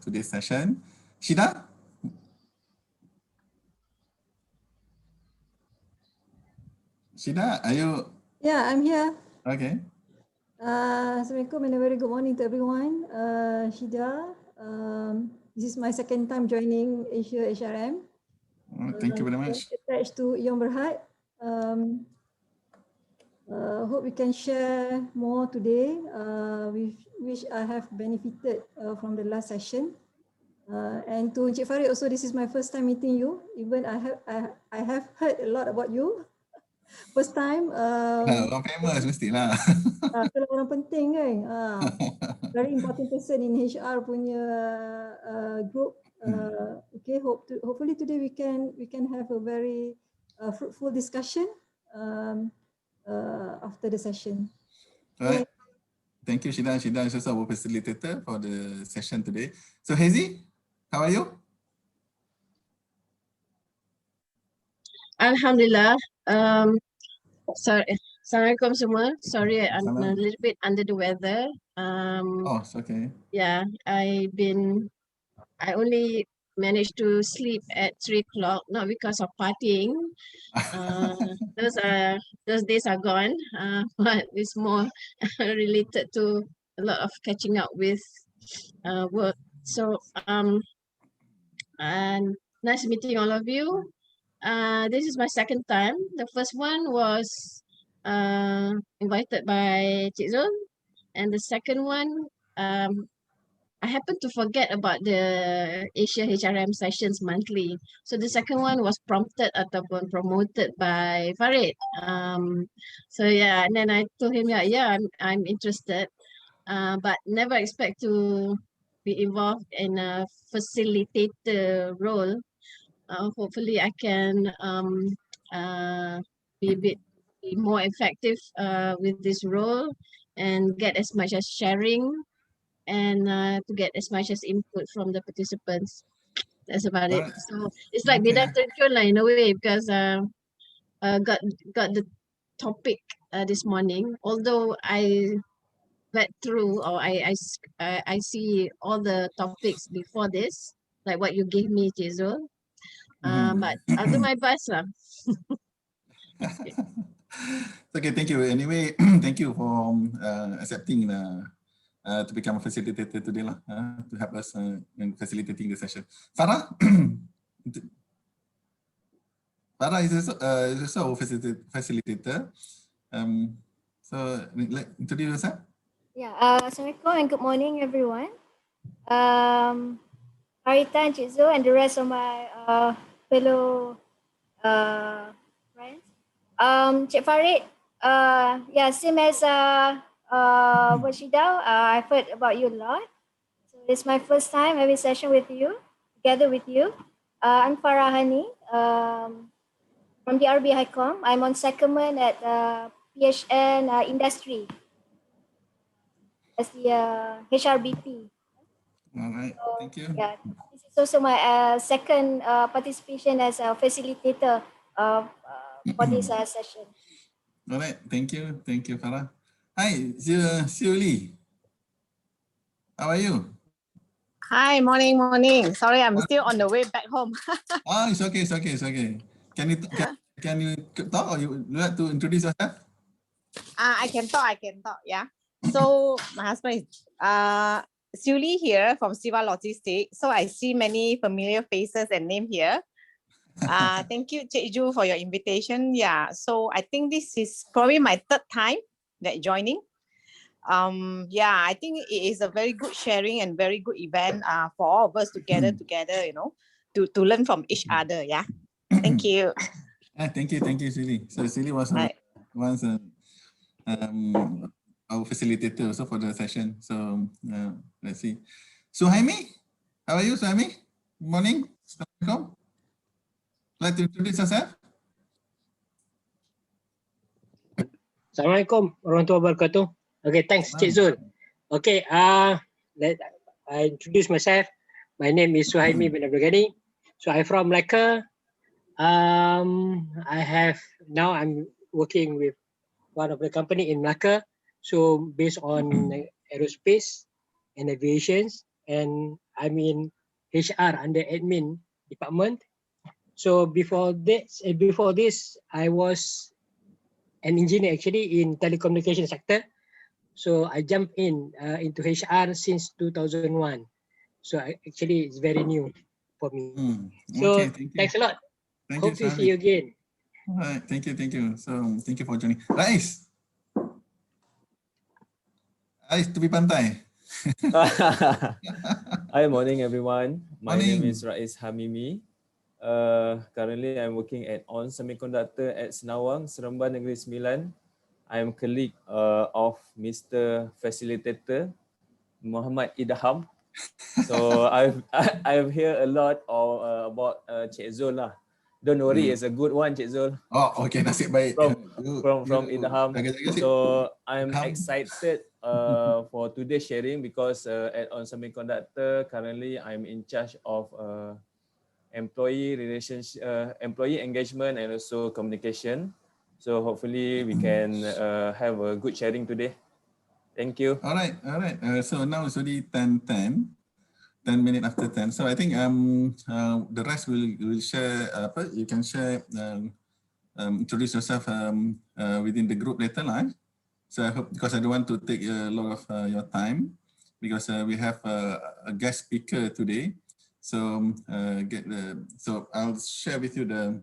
today's session. Shida? Shida, are you? Yeah, I'm here. Okay. Assalamualaikum and a very good morning to everyone. Shida, this is my second time joining AsiaHRM. Thank you very much. Attached to Yang Berhad. Hope we can share more today, which I have benefited from the last session. And to Encik Farid also, this is my first time meeting you. Even I have heard a lot about you. First time. Orang famous mestilah. Kalau orang penting kan. Very important person in HR punya group. Okay, hopefully today we can have a very fruitful discussion after the session. Right. Thank you, Shida. Shida is also our facilitator for the session today. So Hazy, how are you? Alhamdulillah. Assalamualaikum semua. Sorry, I'm a little bit under the weather. Oh, it's okay. Yeah, I only managed to sleep at 3 o'clock, not because of partying. Those days are gone. But it's more related to a lot of catching up with work. So and nice meeting all of you. This is my second time. The first one was invited by Cik Zul, and the second one, I happened to forget about the AsiaHRM sessions monthly. So the second one was prompted ataupun promoted by Farid. So yeah, and then I told him, yeah, I'm interested, but never expect to be involved in a facilitator role. Hopefully I can be more effective with this role and get as much as sharing and to get as much as input from the participants. That's about it. So it's like bidang terjun lah in a way, because got the topic this morning. Although I read through or I see all the topics before this, like what you gave me, Jizul. But I'll do my best lah. Okay, thank you. Anyway, thank you for accepting to become a facilitator today lah, to help us in facilitating the session. Farah, Farah is also a facilitator. So introduce yourself. Yeah, Assalamualaikum and good morning everyone. Harita and Cik Zo and the rest of my fellow friends. Cik Farid, yeah, same as Washida, I've heard about you a lot. So it's my first time having a session with you, together with you. I'm Farah Hani from the RB HICOM. I'm on secondment at PHN Industry as the HRBP. All right, thank you. Yeah, this is also my second participation as a facilitator for this session. All right, thank you, Farah. Hi, Siuli. How are you? Hi, morning. Sorry, I'm still on the way back home. It's okay. Can you talk, or you like to introduce yourself? I can talk. Yeah. So my husband is Siuli here from Siva Logistics. So I see many familiar faces and name here. Thank you, Cik Ju, for your invitation. Yeah. So I think this is probably my third time that joining. Yeah, I think it is a very good sharing and very good event for all of us together, you know, to learn from each other. Yeah. Thank you. Thank you, Siuli. So Siuli was once our facilitator also for the session. So let's see. Suhaimi, how are you, Suhaimi? Good morning. Assalamualaikum. Like to introduce yourself? Assalamualaikum warahmatullahi wabarakatuh. Okay, thanks, Cik Zul. Okay, I introduce myself. My name is Suhaimi bin Abdul Ghani. So I'm from Malacca. I'm working with one of the company in Malacca. So based on aerospace and aviation, and I'm in HR under admin department. So before this, I was an engineer actually in telecommunication sector. So I jumped into HR since 2001. So actually it's very new for me. So Okay, thank you. thanks a lot. Thank Hope you, to see you again. All right, thank you. So thank you for joining. Rais, tepi pantai. Hi, morning everyone. My name Morning. is Rais Hamimi. Currently, I'm working at On Semiconductor at Senawang, Seremban Negeri Sembilan. I am colleague of Mr. Facilitator Muhammad Idham. So I've heard a lot about Cik Zul lah. Don't worry, it's a good one, Cik Zul. Oh, okay, nasib baik. From Idham. So I'm Idham. excited for today's sharing because at On Semiconductor currently I'm in charge of employee relationship, employee engagement, and also communication. So hopefully we can have a good sharing today. Thank you. All right. So now it's already 10 minutes after 10. So I think the rest will share. You can share. Introduce yourself within the group later, lah. So I hope, because I don't want to take a lot of your time, because we have a guest speaker today. So so I'll share with you the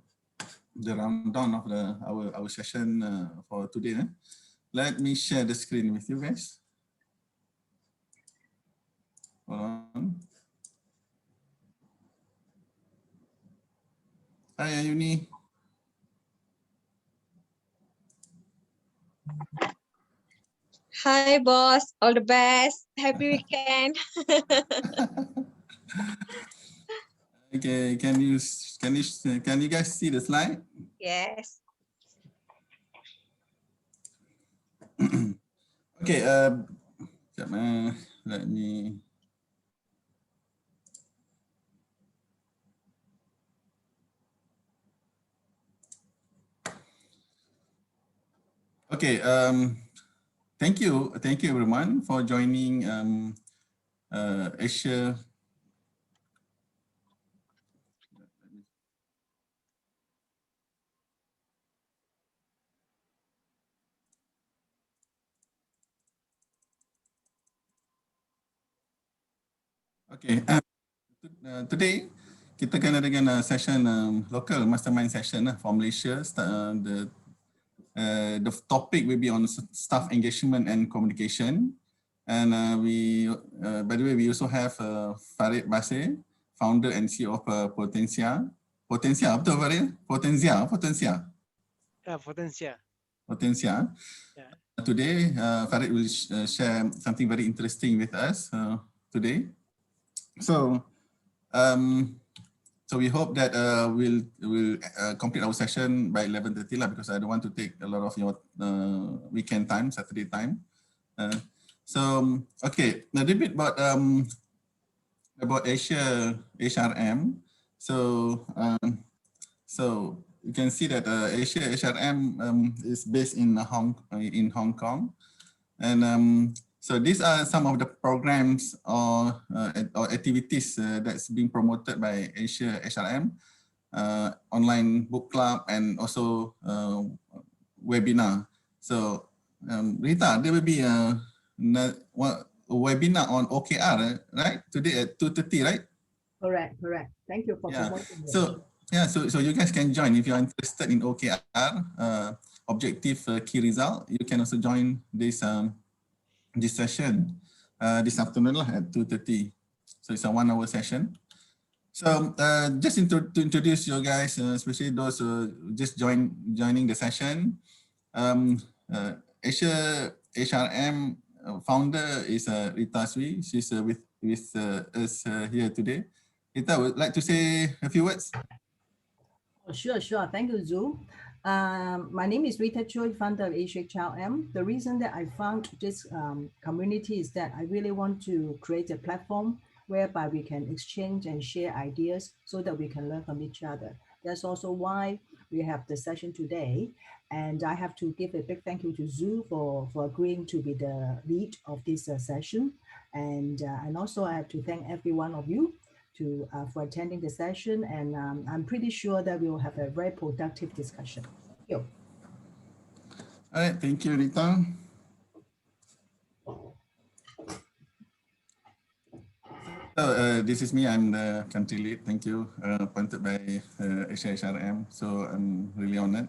rundown of our session for today. Let me share the screen with you guys. Hold on. Hi, Ayuni. Hi, boss. All the best. Happy weekend. Okay, can you guys see the slide? Yes. Okay, let me. Okay, thank you everyone for joining Asia. Okay, today kita akan adakan session local mastermind session for Malaysia. The topic will be on staff engagement and communication. And by the way, we also have Farid Basir, founder and CEO of Potensia. Potensia, betul Farid? Potensia. Potensia. Yeah. Today, Farid will share something very interesting with us today. So, so we hope that we'll complete our session by 11:30 lah, because I don't want to take a lot of your weekend time, Saturday time. So okay, a little bit about AsiaHRM. So so you can see that AsiaHRM is based in Hong Kong, and so these are some of the programs or activities that's being promoted by AsiaHRM, online book club, and also webinar. So Rita, there will be a webinar on OKR, right? Today at 2:30, right? Correct. Thank you for promoting it. So you guys can join if you're interested in OKR, objective key result. You can also join this this session this afternoon at 2:30. So it's a 1-hour session. So just to introduce you guys, especially those just joining the session, AsiaHRM founder is Rita Sui. She's with us here today. Rita, would like to say a few words? Oh, sure. Thank you, Zhu. My name is Rita Choi, founder of AsiaHRM. The reason that I found this community is that I really want to create a platform whereby we can exchange and share ideas so that we can learn from each other. That's also why we have the session today. And I have to give a big thank you to Zhu for agreeing to be the lead of this session. And also I have to thank every one of you for attending the session. And I'm pretty sure that we will have a very productive discussion. Thank you. All right, thank you, Rita. So this is me, I'm the country lead. Thank you, appointed by AsiaHRM. So I'm really honored.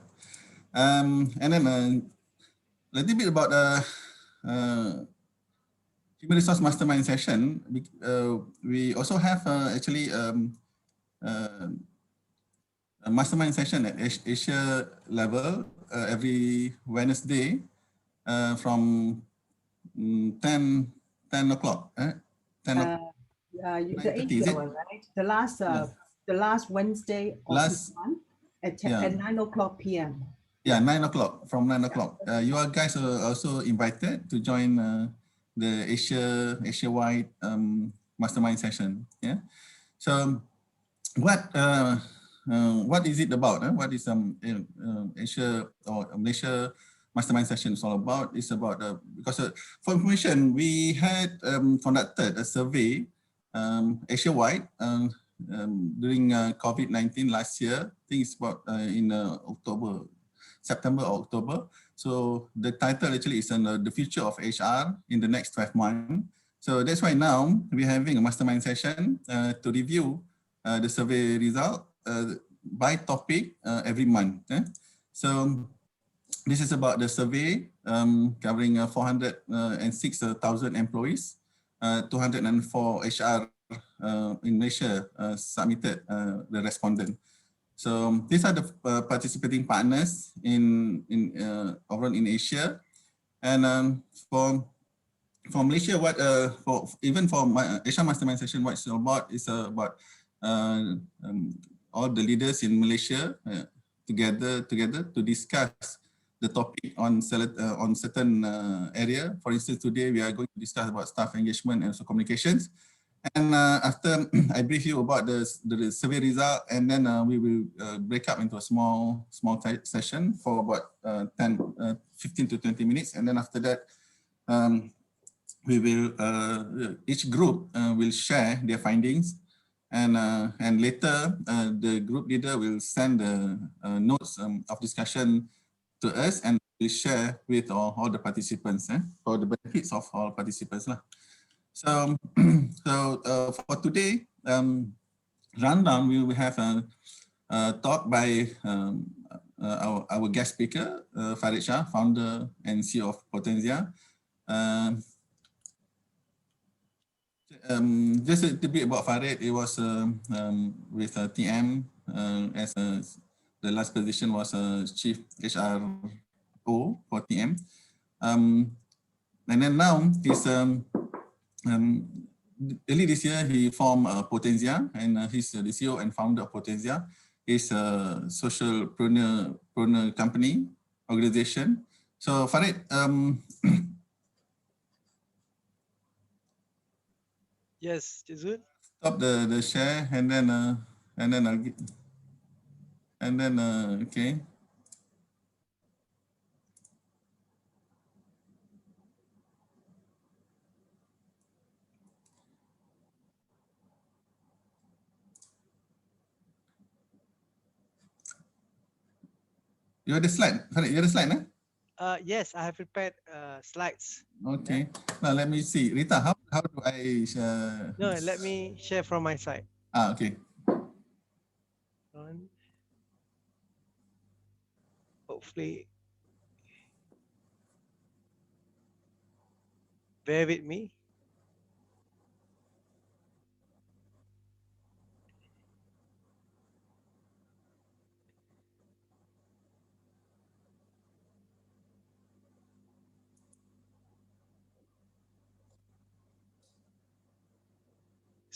And then a little bit about Human Resource Mastermind session. We also have actually a mastermind session at Asia level every Wednesday from 10 o'clock. 10 o'clock. The Asia one, right? The last Wednesday of this month at 9 o'clock p.m. Yeah, 9 o'clock, from 9 o'clock. You are guys are also invited to join the Asia-wide mastermind session. Yeah. So what is it about? What is Asia or Malaysia mastermind session is all about? It's about because for information, we had conducted a survey Asia-wide during COVID-19 last year. I think it's about in September or October. So the title actually is the future of HR in the next 12 months. So that's why now we're having a mastermind session to review the survey result by topic every month. So this is about the survey covering 406,000 employees, 204 HR in Malaysia submitted the respondent. So these are the participating partners in overall in Asia, and for Malaysia, what even for my Asia Mastermind session, what it's about is about all the leaders in Malaysia together to discuss the topic on certain area. For instance, today we are going to discuss about staff engagement and also communications. And after I brief you about the survey result, and then we will break up into a small session for about 15 to 20 minutes. And then after that, we will each group will share their findings, and later the group leader will send the notes of discussion to us, and we share with all the participants for the benefits of all participants lah. So, for today, rundown, we will have a talk by our guest speaker, Farid Shah, founder and CEO of Potensia. Just a little bit about Farid. It was with TM as the last position was Chief HRO for TM. And then now he's early this year, he formed Potensia, and he's the CEO and founder of Potensia. It's a socialpreneur company, organization. So Farid, yes, Jizun. Stop the share, and then I'll get, and then okay. You're the slide. Sorry, you're the slide, eh? Yes, I have prepared slides. Okay. Now let me see. Rita, how do I No, let me share from my side. Okay. Hopefully, bear with me.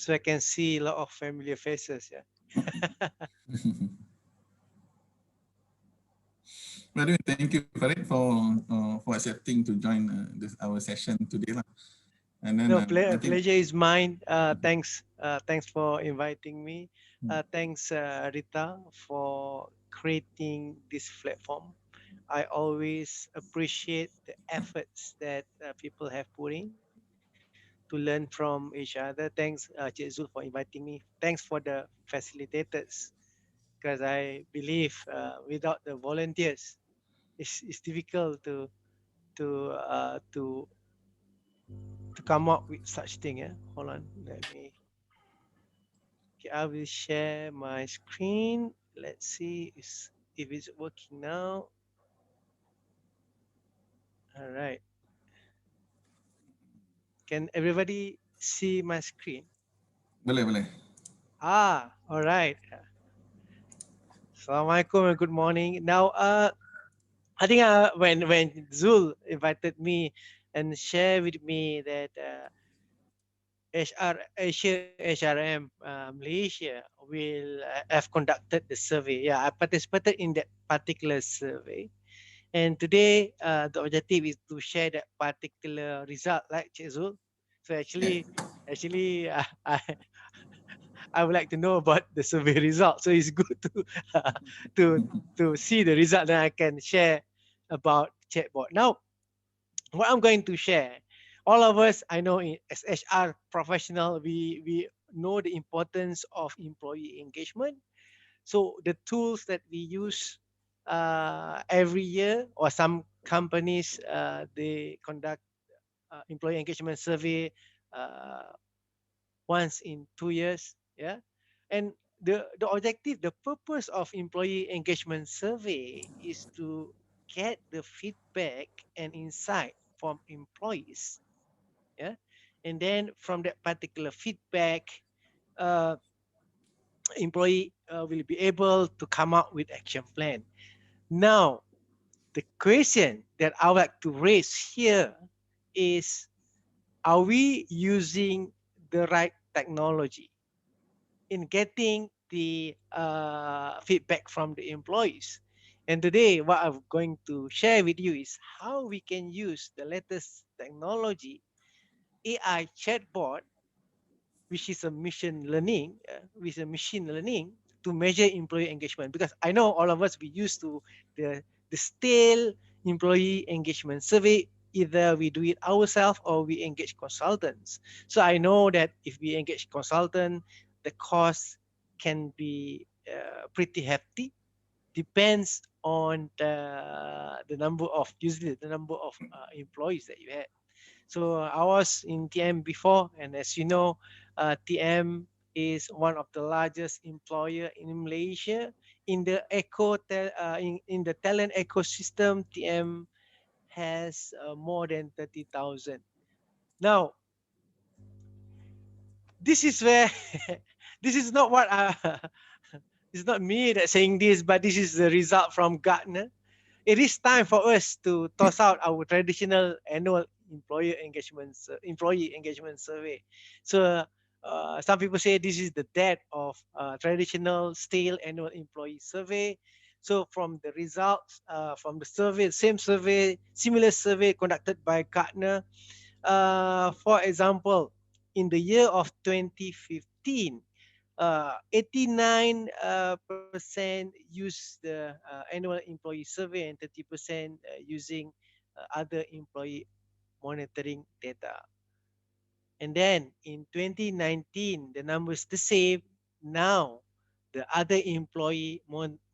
So I can see a lot of familiar faces. Yeah. Well, thank you, Farid, for accepting to join our session today, lah. And then No, pleasure is mine. Thanks for inviting me. Thanks, Rita, for creating this platform. I always appreciate the efforts that people have put in learn from each other. Thanks, Cik Zul, for inviting me. Thanks for the facilitators, because I believe without the volunteers, it's difficult to come up with such thing. Yeah, hold on, let me. Okay, I will share my screen. Let's see if it's working now. All right. Can everybody see my screen? Boleh, boleh. All right. Assalamualaikum and good morning. Now, I think when Zul invited me and shared with me that AsiaHRM Malaysia will have conducted the survey. Yeah, I participated in that particular survey. And today, the objective is to share that particular result, like Cik Zul. So I would like to know about the survey result. So it's good to see the result, then I can share about chatbot. Now, what I'm going to share, all of us, I know as HR professional, we know the importance of employee engagement. So the tools that we use every year, or some companies, they conduct employee engagement survey once in 2 years. Yeah. And the objective, the purpose of employee engagement survey is to get the feedback and insight from employees. Yeah. And then from that particular feedback, uh, employee will be able to come up with action plan. Now, the question that I would like to raise here is, are we using the right technology in getting the feedback from the employees? And today, what I'm going to share with you is how we can use the latest technology, AI chatbot, which is a machine learning, to measure employee engagement. Because I know all of us, we used to the stale employee engagement survey. Either we do it ourselves or we engage consultants. So I know that if we engage consultant, the cost can be pretty hefty. Depends on the number of, usually the number of employees that you have. So I was in TM before, and as you know, TM is one of the largest employer in Malaysia. In the in the talent ecosystem, TM has more than 30,000. Now, this is where this is not what it's not me that's saying this, but this is the result from Gartner. It is time for us to toss out our traditional annual employee engagement survey. So some people say this is the death of traditional stale annual employee survey. So from the results from the survey, similar survey conducted by Gartner, for example, in the year of 2015, 89% use the annual employee survey, and 30% using other employee monitoring data. And then in 2019, the numbers the same. Now, the other employee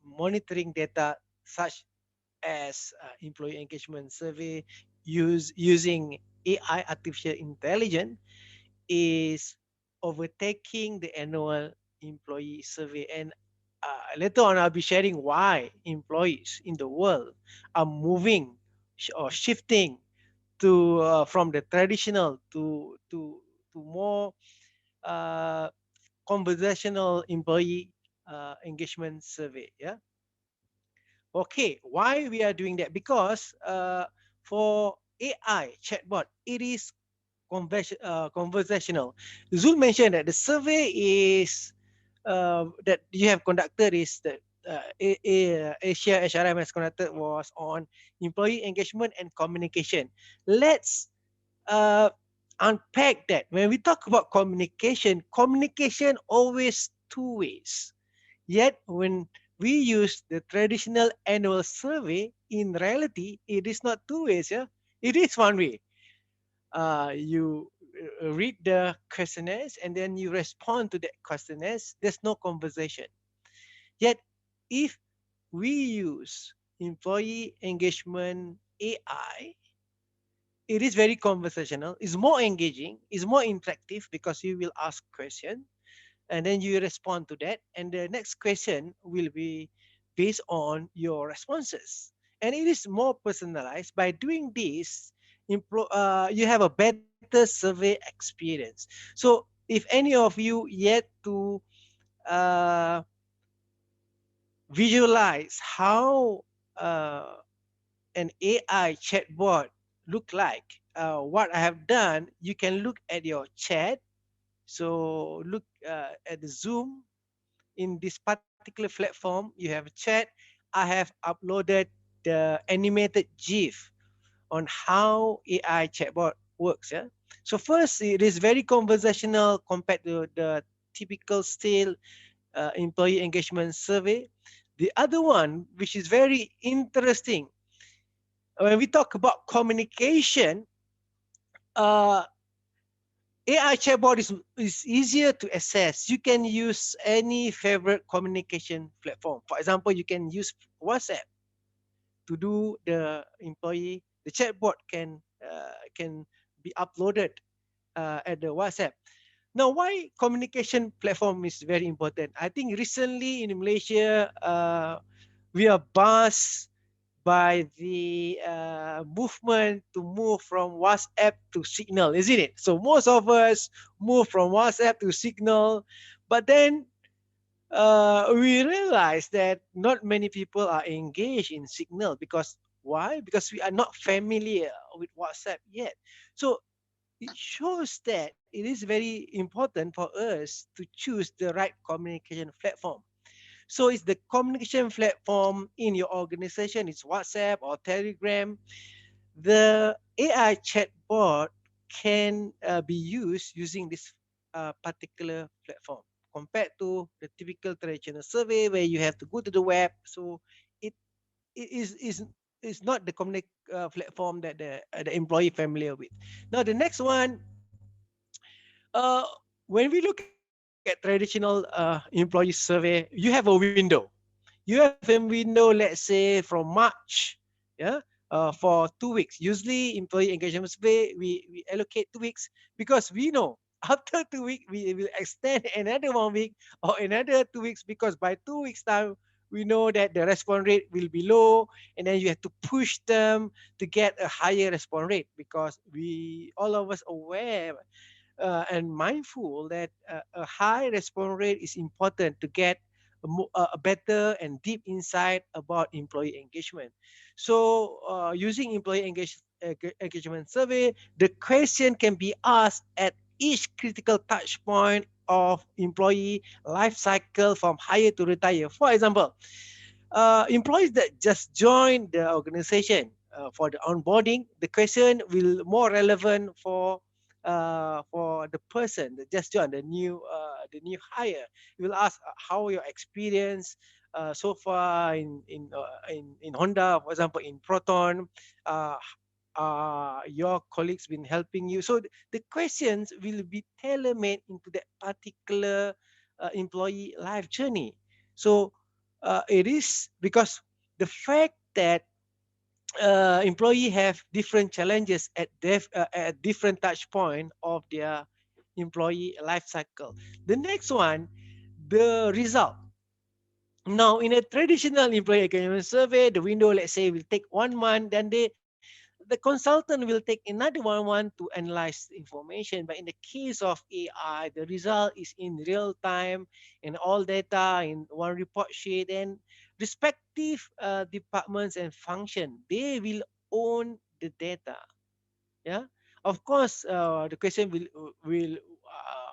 monitoring data, such as employee engagement survey using AI, artificial intelligence, is overtaking the annual employee survey. And later on, I'll be sharing why employees in the world are moving or shifting to from the traditional to more conversational employee engagement survey. Yeah. Okay, why we are doing that? Because for AI chatbot, it is conversational. Zul mentioned that the survey is that you have conducted is that AsiaHRM has conducted was on employee engagement and communication. Let's unpack that. When we talk about communication, communication always two ways. Yet when we use the traditional annual survey, in reality, it is not two ways. Yeah, it is one way. You read the questionnaires and then you respond to the questionnaires. There's no conversation. Yet, if we use employee engagement AI, it is very conversational, it's more engaging, it's more interactive because you will ask question and then you respond to that. And the next question will be based on your responses. And it is more personalized. By doing this, you have a better survey experience. So if any of you yet to uh, visualize how an AI chatbot look like, what I have done, you can look at your chat. So look at the Zoom. In this particular platform, you have a chat. I have uploaded the animated GIF on how AI chatbot works. Yeah. So first, it is very conversational compared to the typical style employee engagement survey. The other one, which is very interesting, when we talk about communication, uh, AI chatbot is easier to access. You can use any favorite communication platform. For example, you can use WhatsApp to do the employee. The chatbot can be uploaded at the WhatsApp. Now, why communication platform is very important? I think recently in Malaysia, we are buzzed by the movement to move from WhatsApp to Signal, isn't it? So most of us move from WhatsApp to Signal, but then we realize that not many people are engaged in Signal because why? Because we are not familiar with WhatsApp yet. So it shows that it is very important for us to choose the right communication platform. So it's the communication platform in your organization, it's WhatsApp or Telegram. The AI chatbot can be used using this particular platform compared to the typical traditional survey where you have to go to the web. So it, it is not the platform that the employee familiar with. Now the next one, uh, when we look at traditional employee survey, you have a window. You have a window, let's say from March, yeah, for 2 weeks. Usually, employee engagement survey, we allocate 2 weeks because we know after 2 weeks we will extend another 1 week or another 2 weeks because by 2 weeks time we know that the response rate will be low, and then you have to push them to get a higher response rate because we all of us aware and mindful that a high response rate is important to get a better and deep insight about employee engagement. So using engagement survey, the question can be asked at each critical touch point of employee life cycle from hire to retire. For example, employees that just joined the organization for the onboarding, the question will more relevant for the person that just joined the new hire. You will ask how your experience so far in Honda, for example, in Proton. Uh, your colleagues been helping you. So the questions will be tailor-made into that particular employee life journey. So it is because the fact that employee have different challenges at different touch point of their employee life cycle. The next one, the result. Now, in a traditional employee engagement survey, the window, let's say, will take 1 month, then the consultant will take another 1 month to analyze the information. But in the case of AI, the result is in real time and all data in one report sheet, and respective departments and function, they will own the data. Yeah. Of course, the question will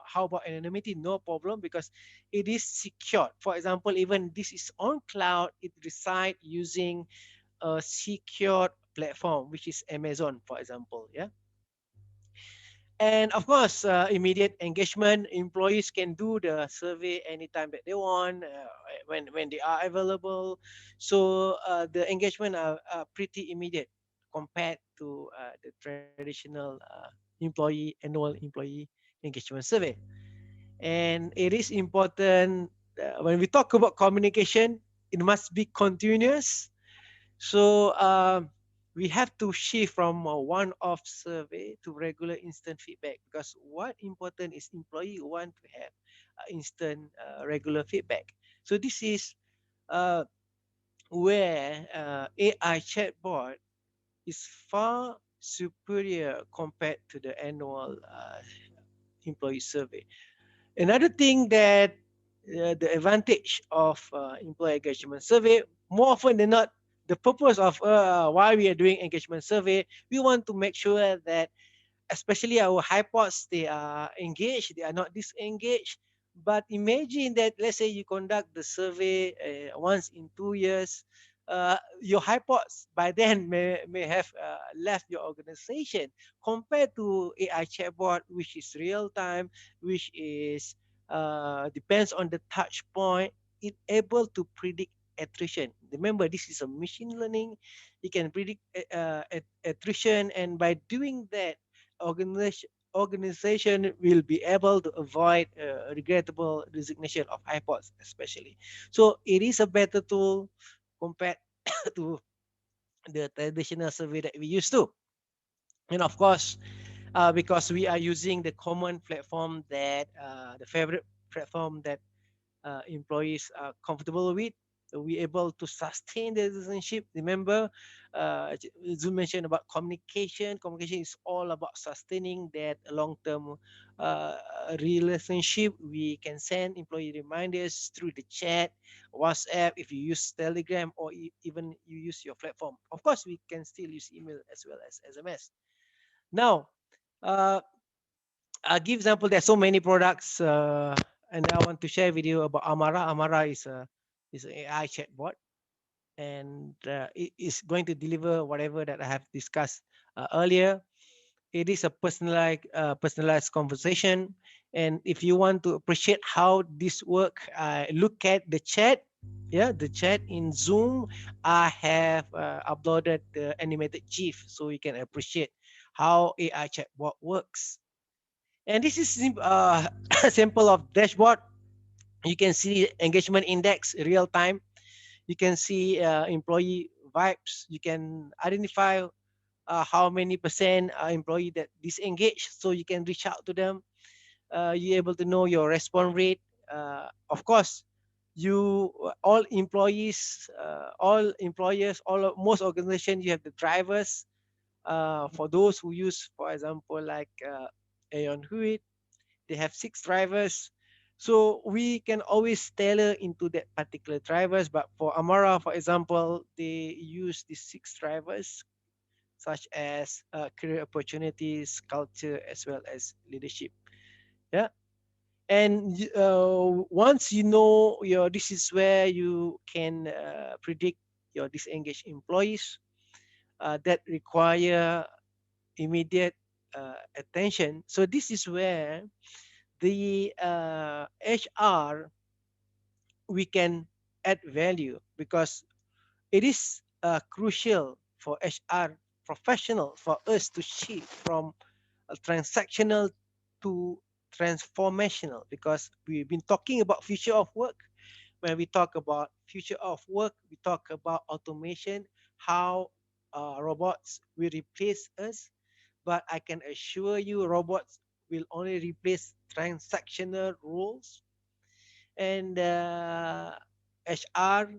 how about anonymity? No problem because it is secured. For example, even this is on cloud, it reside using a secured platform, which is Amazon, for example. Yeah. And of course, immediate engagement. Employees can do the survey anytime that they want, when they are available. So the engagement are pretty immediate compared to the traditional annual employee engagement survey. And it is important when we talk about communication, it must be continuous. So we have to shift from a one-off survey to regular instant feedback, because what important is employee want to have instant regular feedback. So this is where AI chatbot is far superior compared to the annual employee survey. Another thing that the advantage of employee engagement survey, more often than not, the purpose of why we are doing engagement survey, we want to make sure that especially our hypods, they are engaged, they are not disengaged. But imagine that, let's say you conduct the survey once in 2 years, your hypods by then may have left your organization, compared to AI chatbot, which is real time, which is depends on the touch point, it able to predict attrition. Remember, this is a machine learning. It can predict attrition, and by doing that, organization will be able to avoid regrettable resignation of iPods, especially. So it is a better tool compared to the traditional survey that we used to. And of course, because we are using the common platform that the favorite platform that employees are comfortable with, so we able to sustain the relationship. Remember, Zoom mentioned about communication. Communication is all about sustaining that long-term uh, relationship. We can send employee reminders through the chat, WhatsApp, if you use Telegram, or even you use your platform. Of course, we can still use email as well as SMS. Now, uh, I'll give example. There's so many products, and I want to share with you about Amara. Amara is an AI chatbot, and it is going to deliver whatever that I have discussed earlier. It is a personalized conversation, and if you want to appreciate how this work, look at the chat. Yeah, the chat in Zoom. I have uploaded the animated GIF so you can appreciate how AI chatbot works. And this is a sample of dashboard. You can see engagement index real time. You can see employee vibes. You can identify how many percent employee that disengaged, so you can reach out to them. You're able to know your response rate. Of course, you all employees, all employers, most organizations, you have the drivers. For those who use, for example, like Aon Hewitt, they have 6 drivers, so we can always tailor into that particular drivers. But for Amara, for example, they use these 6 drivers, such as career opportunities, culture, as well as leadership. Yeah. And once you know this is where you can predict your disengaged employees that require immediate attention. So this is where the HR, we can add value, because it is crucial for HR professional for us to shift from a transactional to transformational, because we've been talking about future of work. When we talk about future of work, we talk about automation, how robots will replace us. But I can assure you, robots will only replace transactional roles, and HR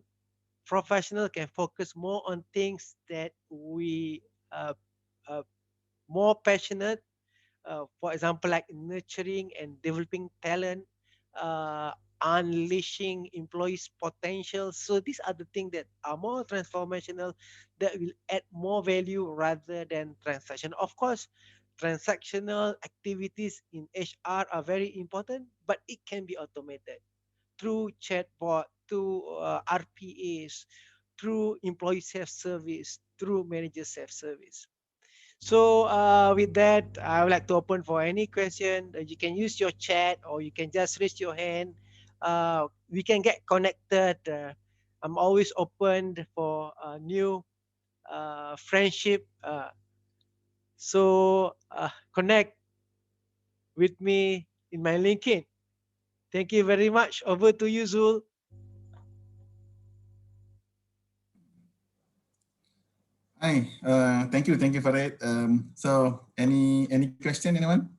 professional can focus more on things that we uh, more passionate. For example, like nurturing and developing talent, uh, unleashing employees' potential. So these are the things that are more transformational, that will add more value rather than transaction. Of course, transactional activities in HR are very important, but it can be automated through chatbot, through RPAs, through employee self-service, through manager self-service. So with that, I would like to open for any question. You can use your chat, or you can just raise your hand. We can get connected. I'm always open for new friendship. So connect with me in my LinkedIn. Thank you very much. Over to you, Zul. Hi, thank you for it. So any question, anyone?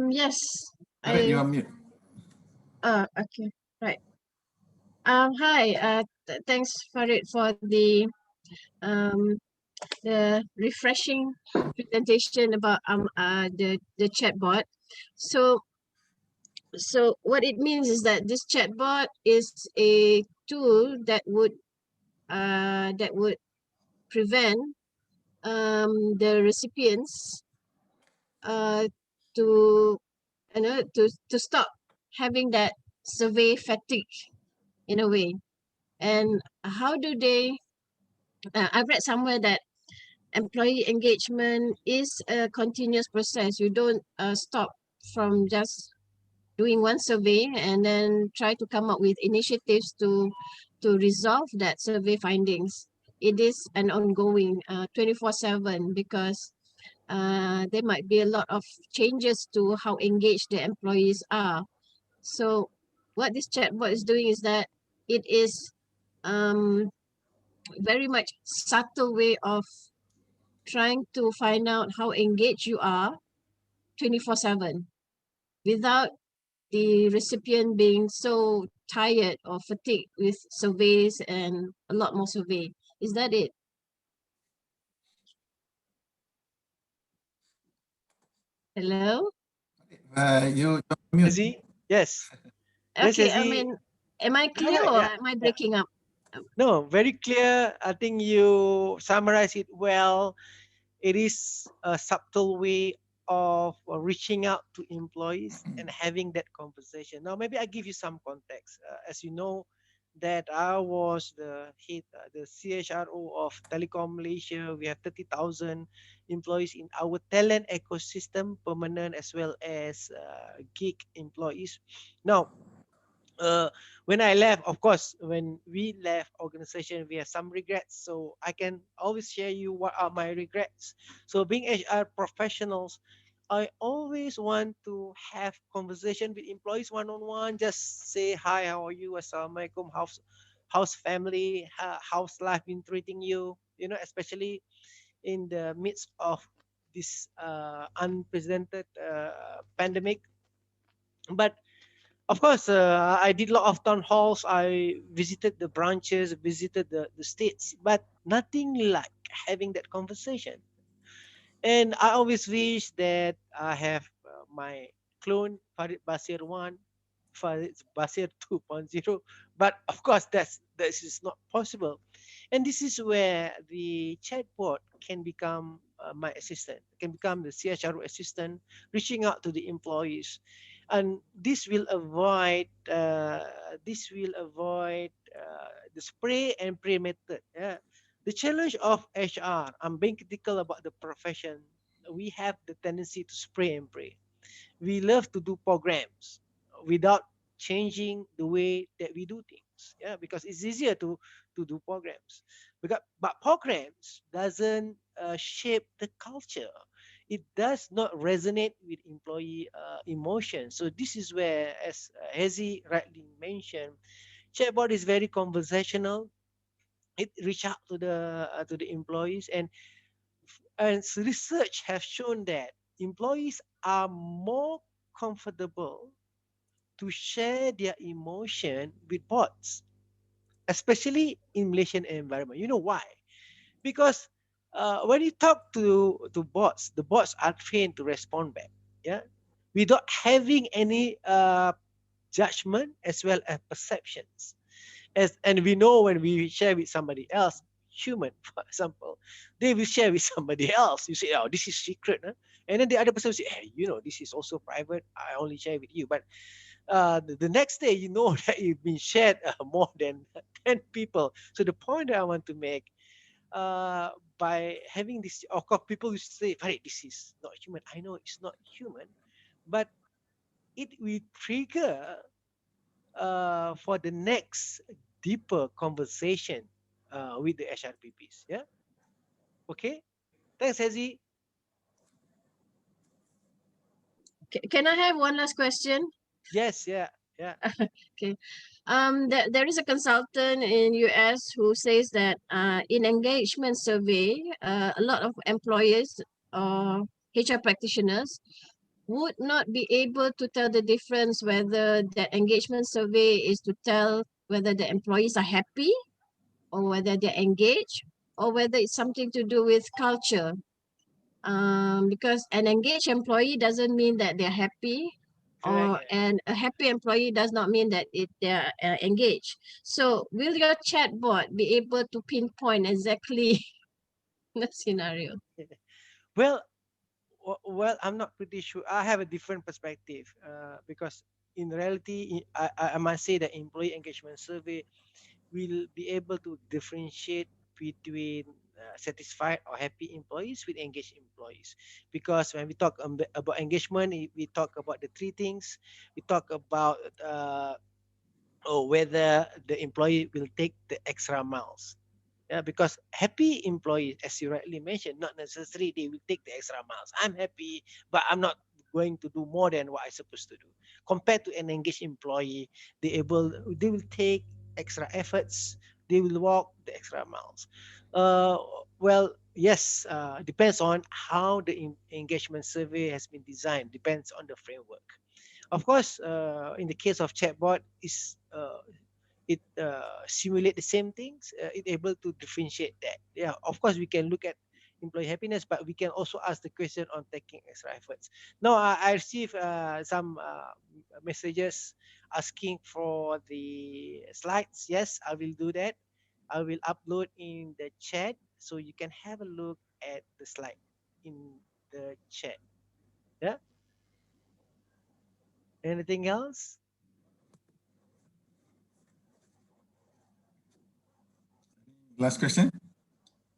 Yes, Farid, you I are mute. okay, right. Hi, thanks Farid for the refreshing presentation about the chatbot. So what it means is that this chatbot is a tool that would prevent the recipients uh to to stop having that survey fatigue in a way. And how do they I've read somewhere that employee engagement is a continuous process. You don't stop from just doing one survey and then try to come up with initiatives to resolve that survey findings. It is an ongoing 24/7 because there might be a lot of changes to how engaged the employees are. So what this chatbot is doing is that it is um, very much subtle way of trying to find out how engaged you are 24/7 without the recipient being so tired or fatigued with surveys and a lot more survey. Is that it? Hello? You mute. Desi? Yes. Yes, Okay, I Desi. mean, am I clear Yeah, or yeah, am I yeah. breaking up? No, very clear. I think you summarize it well. It is a subtle way of reaching out to employees and having that conversation. Now, maybe I give you some context. As you know, that I was the head, the CHRO of Telecom Malaysia. We have 30,000 employees in our talent ecosystem, permanent as well as gig employees. Now, uh, when I left, of course, when we left organization, we have some regrets. So I can always share you what are my regrets. So being HR professionals, I always want to have conversation with employees one on one. Just say hi, how are you? Assalamualaikum. How's family? How's life been treating you? You know, especially in the midst of this unprecedented pandemic. But of course, I did a lot of town halls. I visited the branches, visited the states, but nothing like having that conversation. And I always wish that I have my clone Farid Basir 1, Farid Basir 2.0. But of course, that is not possible. And this is where the chatbot can become my assistant, can become the CHRO assistant, reaching out to the employees. And this will avoid the spray and pray method. Yeah. The challenge of HR, I'm being critical about the profession. We have the tendency to spray and pray. We love to do programs without changing the way that we do things. Yeah, because it's easier to do programs. But programs doesn't shape the culture. It does not resonate with employee emotion. So this is where, as Hezi rightly mentioned, chatbot is very conversational. It reach out to the employees, and research have shown that employees are more comfortable to share their emotion with bots, especially in Malaysian environment. You know why? Because when you talk to bots, the bots are trained to respond back. Yeah, without having any judgment as well as perceptions. And we know when we share with somebody else, human for example, they will share with somebody else. You say, oh, this is secret, huh? And then the other person will say, hey, you know, this is also private, I only share with you. But the next day, you know that you've been shared more than 10 people. So the point that I want to make, uh, by having this, of course people will say, Farid, this is not human. I know it's not human, but it will trigger for the next deeper conversation with the HRPPs. Yeah. Okay. Thanks, Hezi. Can I have one last question? Yes, yeah. Okay. There is a consultant in US who says that in engagement survey, a lot of employers or HR practitioners would not be able to tell the difference whether the engagement survey is to tell whether the employees are happy or whether they're engaged or whether it's something to do with culture. Because an engaged employee doesn't mean that they're happy, Correct. and a happy employee does not mean that they're engaged. So will your chatbot be able to pinpoint exactly the scenario? Well, I'm not pretty sure. I have a different perspective because in reality, I must say that employee engagement survey will be able to differentiate between satisfied or happy employees with engaged employees. Because when we talk about engagement, we talk about the three things. We talk about whether the employee will take the extra miles. Yeah, because happy employees, as you rightly mentioned, not necessarily they will take the extra miles. I'm happy, but I'm not going to do more than what I'm supposed to do. Compared to an engaged employee, they will take extra efforts. They will walk the extra miles. Well, yes, depends on how the engagement survey has been designed. Depends on the framework. Of course, in the case of chatbot, it simulate the same things. It able to differentiate that. Yeah, of course we can look at employee happiness, but we can also ask the question on taking extra efforts. Now I received some messages asking for the slides. Yes, I will do that. I will upload in the chat so you can have a look at the slide in the chat. Yeah. Anything else? Last question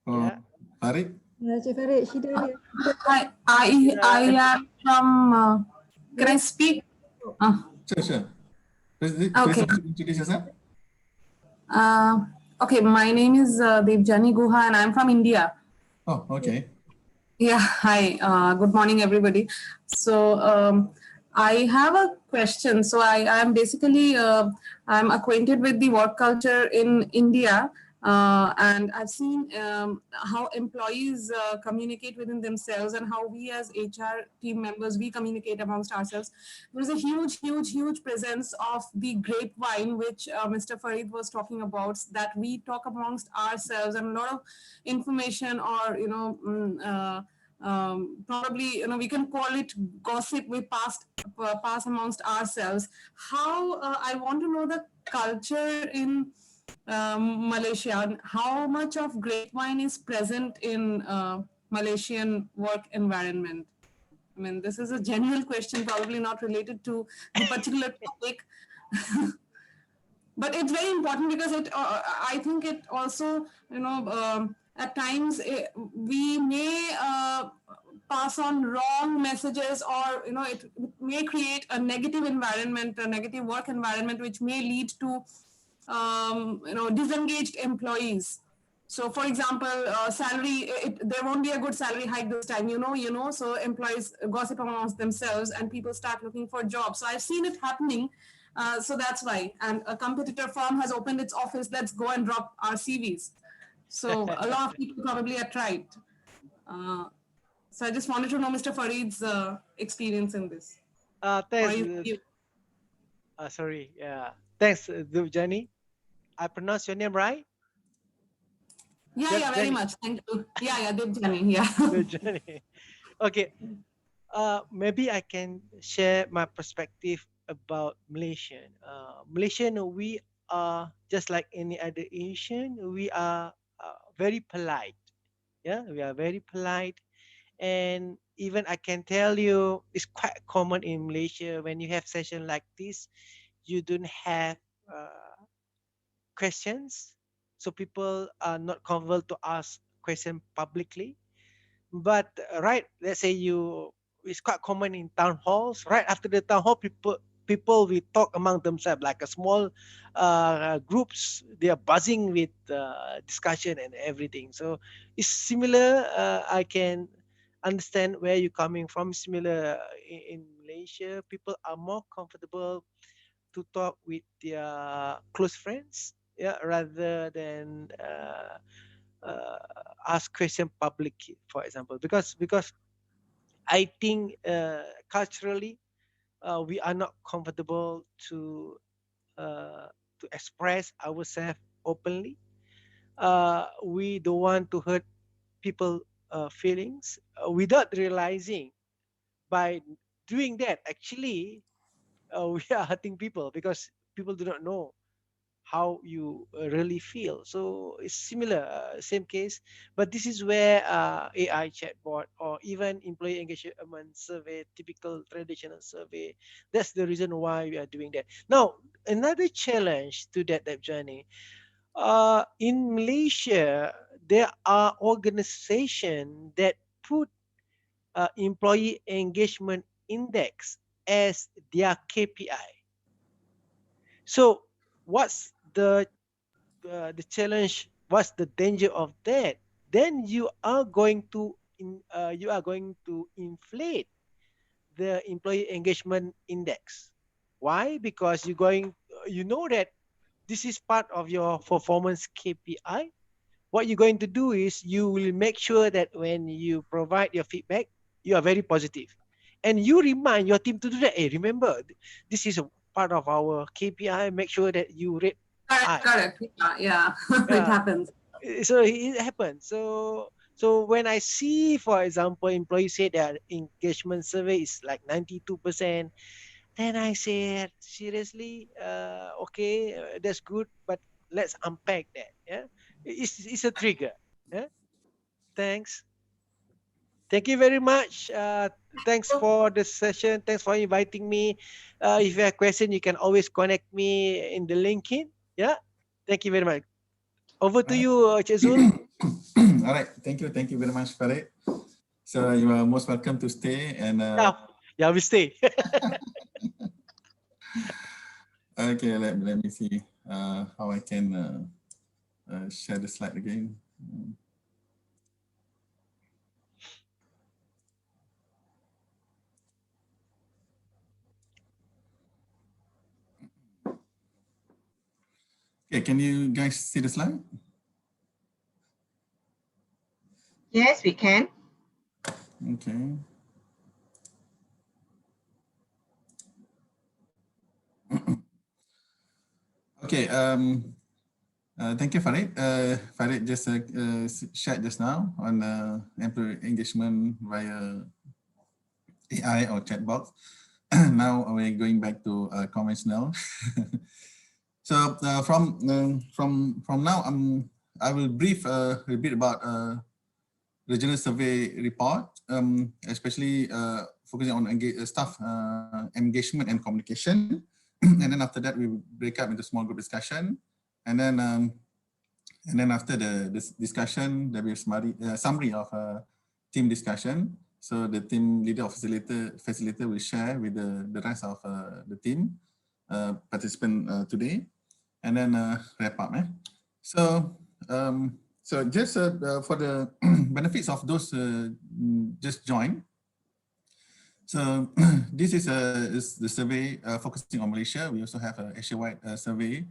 for Farid. Cik Farid, Shida here. Hi, I am from. Can I speak? Sure. Please Okay. introduce yourself. Okay, my name is Devjani Guha and I'm from India. Oh, okay. Yeah, hi. Good morning, everybody. So I have a question. So I am basically I'm acquainted with the work culture in India, and I've seen how employees communicate within themselves and how we as HR team members we communicate amongst ourselves. There is a huge presence of the grapevine, which Mr. Farid was talking about. That we talk amongst ourselves, and a lot of information, or probably we can call it gossip we pass amongst ourselves. How I want to know the culture in Malaysia, and how much of grapevine is present in Malaysian work environment. I mean, this is a general question, probably not related to the particular topic. But it's very important because I think it also, at times we may pass on wrong messages, or it may create a negative environment, a negative work environment, which may lead to disengaged employees. So, for example, salary, there won't be a good salary hike this time, so employees gossip amongst themselves and people start looking for jobs. So I've seen it happening. So that's why. And a competitor firm has opened its office. Let's go and drop our CVs. So a lot of people probably have tried. So I just wanted to know Mr. Farid's experience in this. Thanks. Sorry. Yeah. Thanks, Devjani. I pronounce your name right? Yeah, very much. Thank you. Yeah, Devjani. Yeah. Devjani. Okay. Maybe I can share my perspective about Malaysian. Malaysian, we are just like any other Asian. We are very polite. Yeah, we are very polite, and even I can tell you, it's quite common in Malaysia when you have session like this, you don't have questions, so people are not comfortable to ask question publicly. But right, let's say it's quite common in town halls. Right after the town hall, people people will talk among themselves like a small groups. They are buzzing with discussion and everything. So it's similar. I can understand where you're coming from. Similar in Malaysia, people are more comfortable to talk with their close friends, yeah, rather than ask question publicly, for example, because I think culturally we are not comfortable to express ourselves openly. We don't want to hurt people feelings without realizing by doing that actually we are hurting people because people do not know how you really feel. So it's similar, same case, but this is where AI chatbot or even employee engagement survey, typical traditional survey, that's the reason why we are doing that. Now, another challenge to that journey, in Malaysia, there are organizations that put employee engagement index as their KPI. So what's the challenge? What's the danger of that? Then you are going to inflate the employee engagement index. Why? Because you know that this is part of your performance KPI. What you're going to do is you will make sure that when you provide your feedback, you are very positive. And you remind your team to do that. Hey, remember, this is a part of our KPI. Make sure that you rate high. Correct. Yeah. It happens. So it happens. So when I see, for example, employees say their engagement survey is like 92%, then I said, seriously, okay, that's good, but let's unpack that. Yeah, it's a trigger. Yeah, thanks. Thank you very much. Thanks for the session. Thanks for inviting me. If you have a question, you can always connect me in the LinkedIn. Yeah. Thank you very much. Over to you, Cik Zul. All right. Thank you very much, Farid. So you are most welcome to stay and. Yeah, we stay. Okay, let me see how I can share the slide again. Okay, can you guys see the slide? Yes, we can. Okay. Okay. Thank you, Farid. Farid just shared just now on employee engagement via AI or chatbot. Now we're going back to conventional. So from now, I will brief a bit about regional survey report, especially focusing on staff engagement and communication. And then after that, we will break up into small group discussion. And then after this discussion, there will be a summary of team discussion. So the team leader or facilitator will share with the rest of the team participant today, and then wrap up. So just for the benefits of those just joined. So this is the survey focusing on Malaysia. We also have an Asia-wide survey,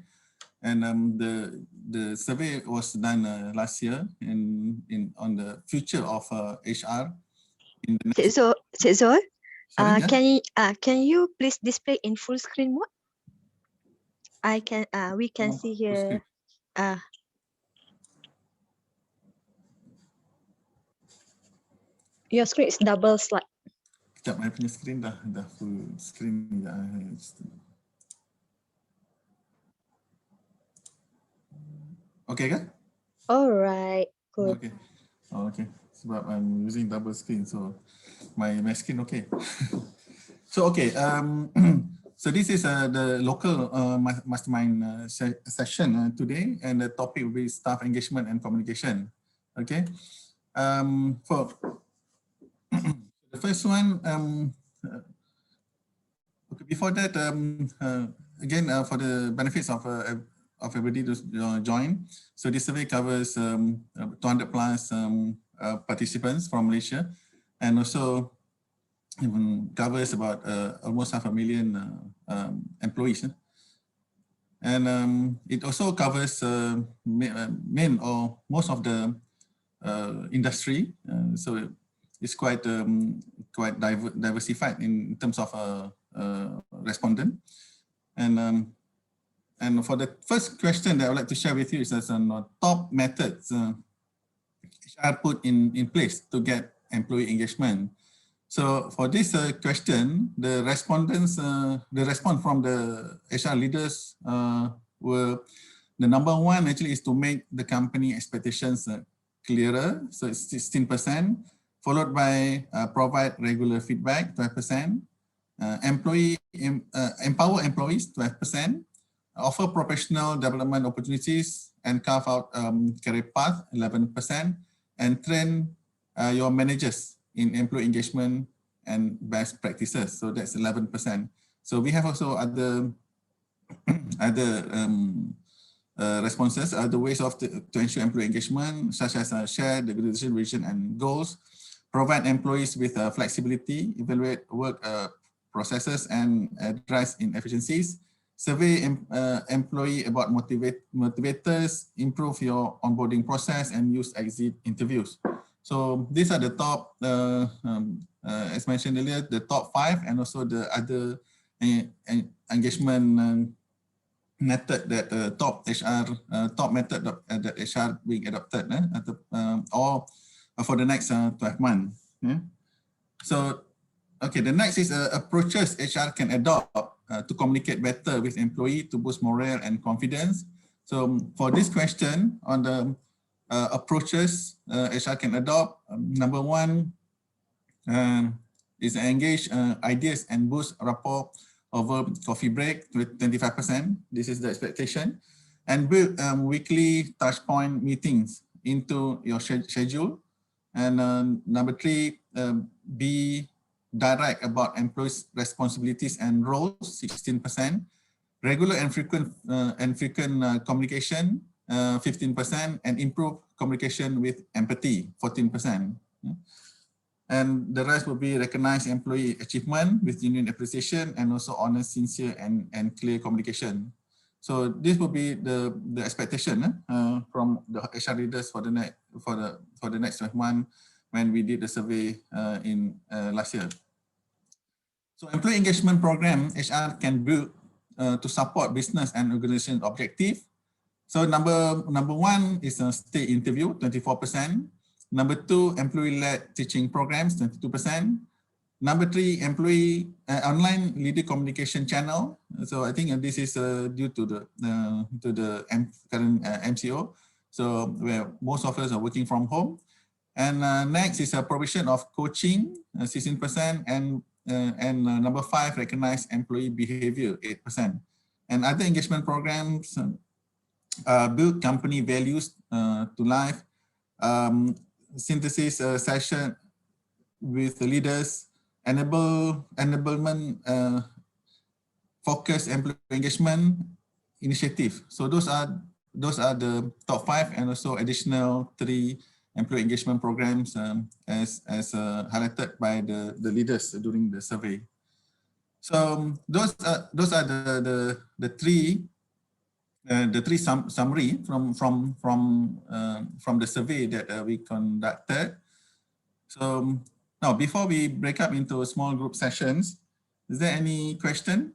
and the survey was done last year on the future of HR. Cik Zul, can you please display in full screen mode? We can see here. Your screen is double slide. Sekejap, I punya screen dah full screen. Okay kan? Alright, good. Okay. Okay. Sebab I'm using double screen, so my screen okay. So okay. So this is the local mastermind session today, and the topic will be staff engagement and communication. Okay. For the first one, Before that, again, for the benefits of everybody to join, so this survey covers 200 plus participants from Malaysia, and also even covers about almost 500,000 employees. And it also covers main or most of the industry, so it's quite diversified in terms of respondent. And for the first question that I would like to share with you is as top methods HR put in place to get employee engagement. So for this question, the respondents, the response from the HR leaders were, the number one actually is to make the company expectations clearer, so it's 16%, followed by provide regular feedback, 12%, empower employees, 12%, offer professional development opportunities and carve out career path, 11%, and train your managers in employee engagement and best practices. So that's 11%. So we have also other responses, other ways to ensure employee engagement, such as share the organization vision and goals, provide employees with flexibility, evaluate work processes and address inefficiencies, survey employee about motivators, improve your onboarding process, and use exit interviews. So these are the top, as mentioned earlier, the top 5, and also the other engagement method that top method that HR being adopted, or for the next 12 months. Yeah? So, okay, the next is approaches HR can adopt to communicate better with employee to boost morale and confidence. So for this question on the approaches HR can adopt, number one is engage ideas and boost rapport over coffee break with 25%. This is the expectation. And build weekly touch point meetings into your schedule. And number 3, be direct about employees' responsibilities and roles, 16%. Regular and frequent communication, 15%, and improve communication with empathy, 14%. And the rest will be recognize employee achievement with genuine appreciation and also honest, sincere, and clear communication. So this will be the expectation from the HR leaders for the next 12 months when we did the survey in last year. So employee engagement program HR can build to support business and organization objective. So number one is a stay interview, 24%. Number 2, employee-led teaching programs, 22%. Number 3, employee online leader communication channel. So I think this is due to the current MCO. So where most of us are working from home. And next is a provision of coaching, 16%, and number 5, recognize employee behavior, 8%. And other engagement programs build company values to life, synthesis session with the leaders, enablement, focus employee engagement initiative. So those are the top 5, and also additional 3 employee engagement programs as highlighted by the leaders during the survey. So those are the three summary from the survey that we conducted. So now, before we break up into small group sessions, is there any question?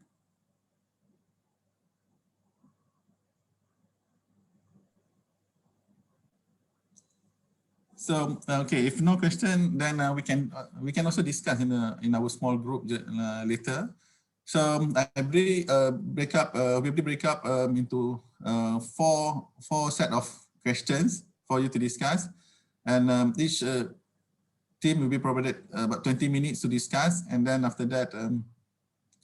So okay, if no question, then we can also discuss in our small group later. So I break up into four set of questions for you to discuss, and each team will be provided about 20 minutes to discuss, and then after that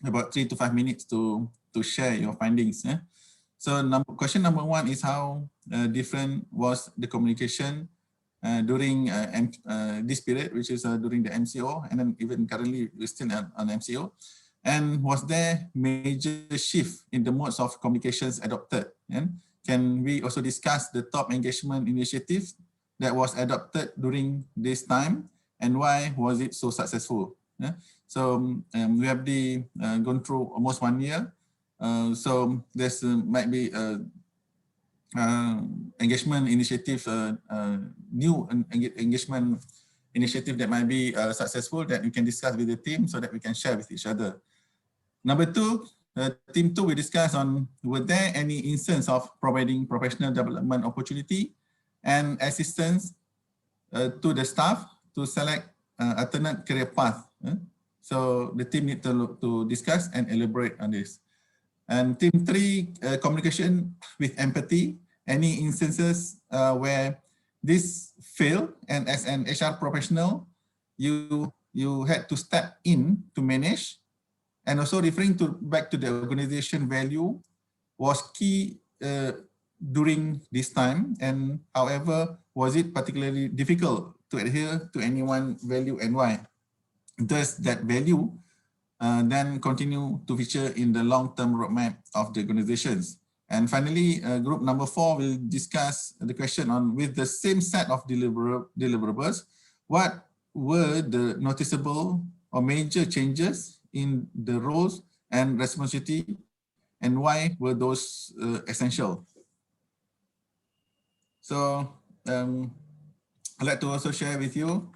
about 3 to 5 minutes to share your findings. Yeah? So question number 1 is how different was the communication during this period, which is during the MCO, and then even currently we're still on MCO. And was there major shift in the modes of communications adopted? And can we also discuss the top engagement initiative that was adopted during this time, and why was it so successful? Yeah. So we have gone through almost 1 year. So there's might be engagement initiative, new engagement initiative that might be successful that we can discuss with the team so that we can share with each other. Number two, team two, we discuss on were there any instance of providing professional development opportunity and assistance to the staff to select alternate career path. So the team need to discuss and elaborate on this. And team three, communication with empathy. Any instances where this failed, and as an HR professional, you had to step in to manage, and also referring back to the organization value was key during this time. And however, was it particularly difficult to adhere to any one value, and why? Does that value then continue to feature in the long-term roadmap of the organizations? And finally, group number 4 will discuss the question on, with the same set of deliverables, what were the noticeable or major changes in the roles and responsibility, and why were those essential? So I'd like to also share with you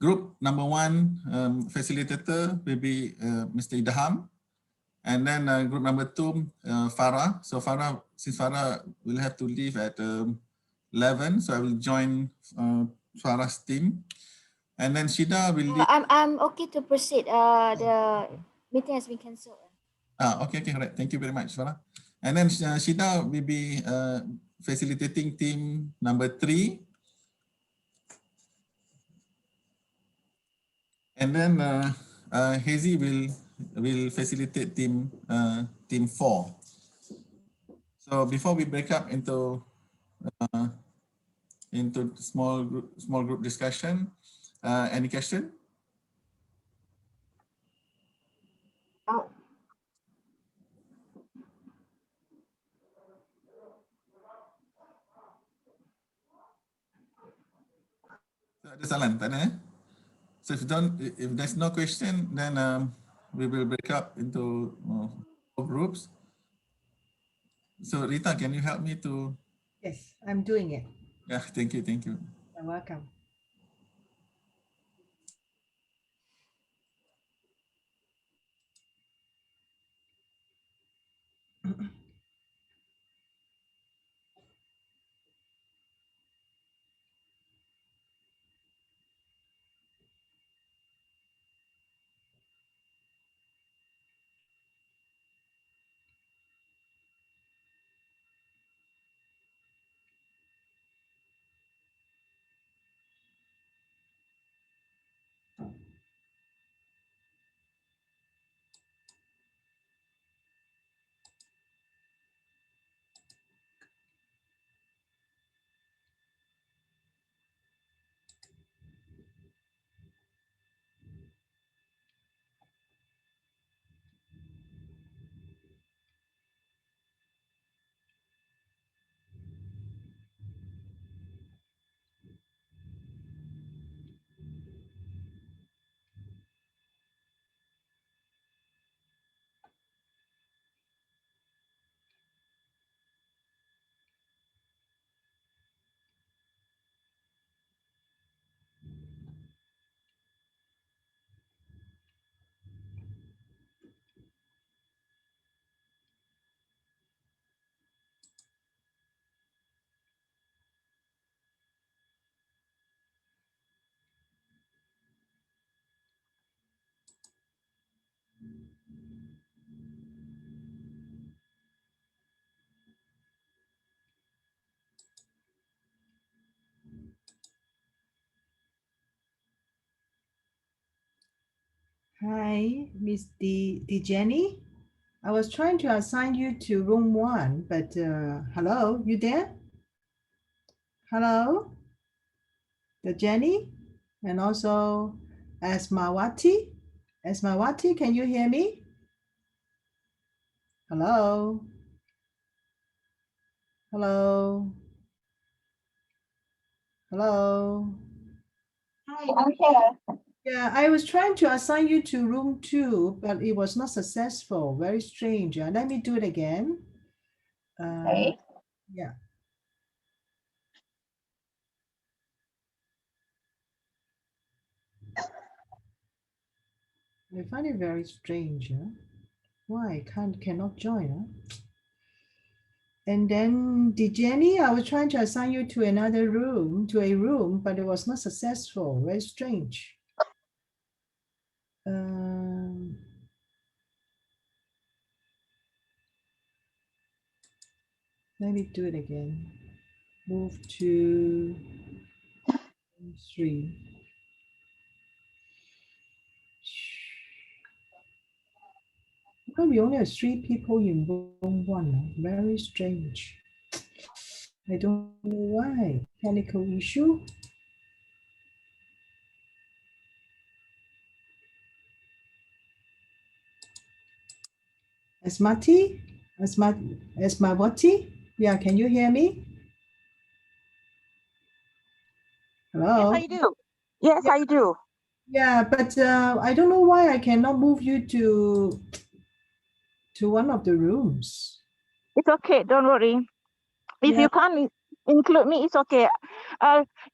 group number 1 facilitator will be Mr. Idham, and then group number 2 Farah. So Farah, since Farah will have to leave at 11, so I will join Farah's team, and then Shida will leave. I'm okay to proceed. The meeting has been cancelled. Okay, all right. Thank you very much, Farah. And then Shida will be facilitating team number 3. And then Hazy will facilitate team 4. So before we break up into small group discussion, any question? Oh. Ada salam, tak ada? So if there's no question, then we will break up into 4 groups. So Rita, can you help me to? Yes, I'm doing it. Yeah, thank you. You're welcome. Hi, Miss Jenny. I was trying to assign you to room 1, but hello, you there? Hello, the Jenny, and also Asmawati. Esmawati, can you hear me? Hello? Hello? Hello? Hi, I'm here. Yeah, I was trying to assign you to room 2, but it was not successful. Very strange. Let me do it again. Okay. Yeah. I find it very strange. Why cannot join? And then Jenny, I was trying to assign you to another room, but it was not successful. Very strange. Let me do it again. Move to 3. Well, we only have 3 people in room 1. Very strange. I don't know why. Technical issue. Esmawati? Yeah, can you hear me? Hello? Yes, I do. Yes, I do. Yeah, but I don't know why I cannot move you to one of the rooms. It's okay. Don't worry. If Yeah. you can't include me, it's okay.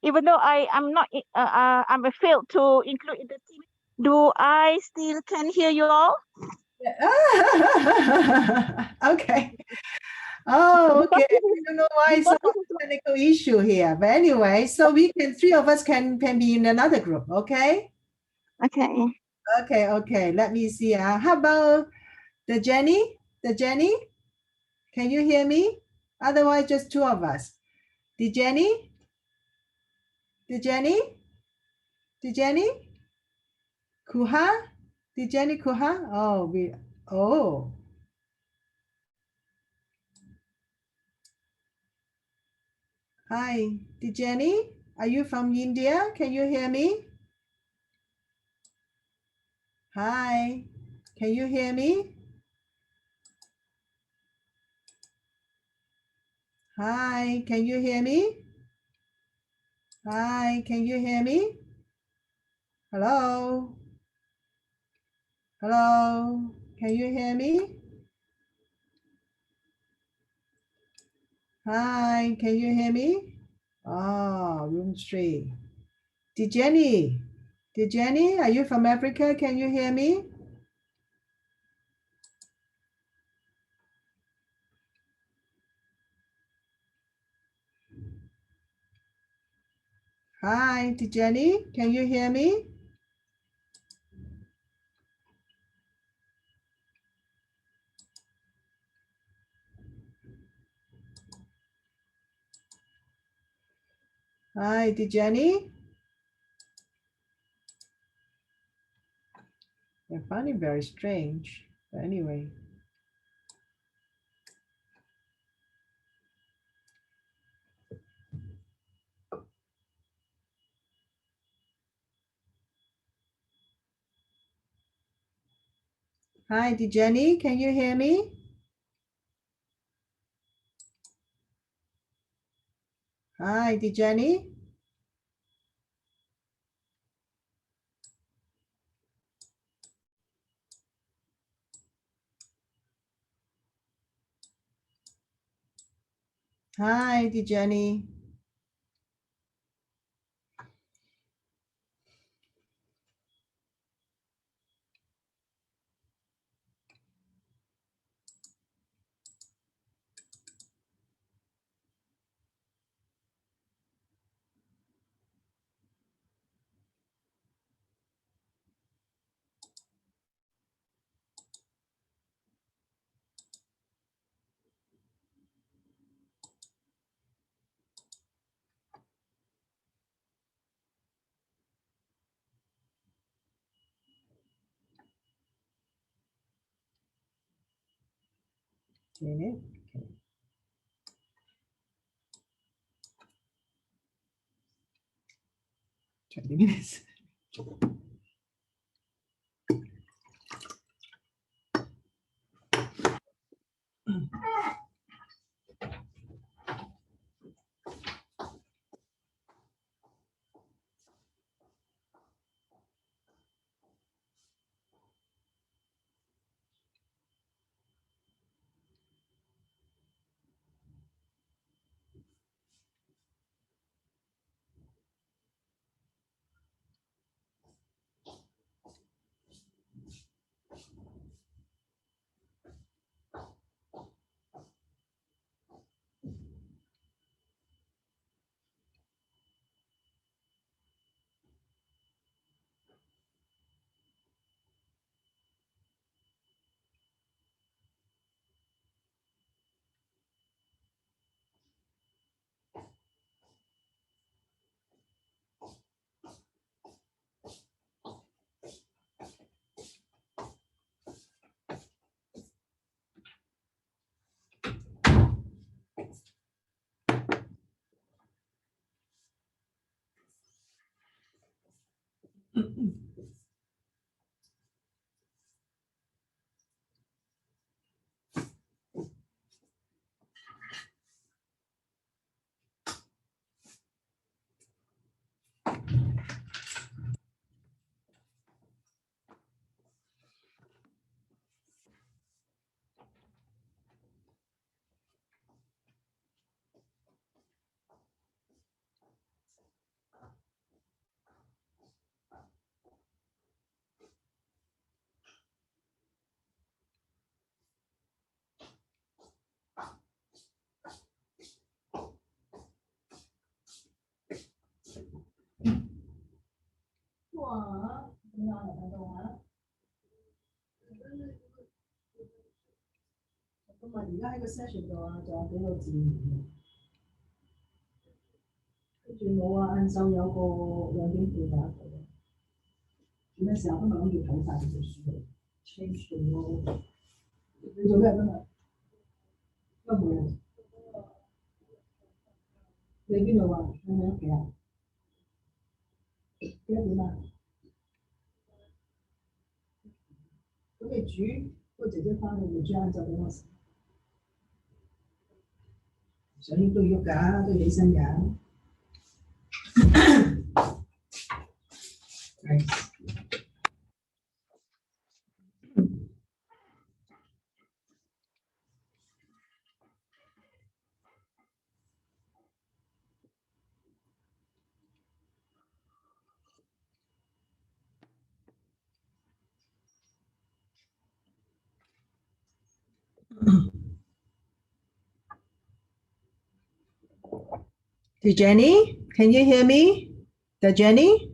Even though I'm not, I'm failed to include in the team. Do I still can hear you all? Okay. Oh, okay. I don't know why some technical issue here. But anyway, so 3 of us can be in another group, okay? Okay. Okay. Let me see. How about the Jenny? Can you hear me? Otherwise, just 2 of us. The Jenny? Kuha? The Jenny Kuha? Oh. Hi, the Jenny. Are you from India? Can you hear me? Hi, can you hear me? Hi, can you hear me? Hi, can you hear me? Hello? Hello? Can you hear me? Hi, can you hear me? Room 3. Jenny, are you from Africa? Can you hear me? Hi, Jenny, can you hear me? Hi, Jenny. I find it very strange. But anyway. Hi, Jenny, can you hear me? Hi, Jenny. Hi, Jenny. Minute. Okay. 20 minutes. Wah, benar咁啊，而家喺個 session 度啊，仲有幾個字母，跟住冇啊，晏晝有個2點半有一個，做咩時候今日諗住睇晒呢本書？Change the world。你做咩今日？今日冇人。你喺邊度啊？你喺屋企啊？幾多點啊？咁你煮個姐姐翻去，你煮晏晝俾我食。想喐都要喐㗎，都要起身㗎。Jenny, can you hear me? Jenny?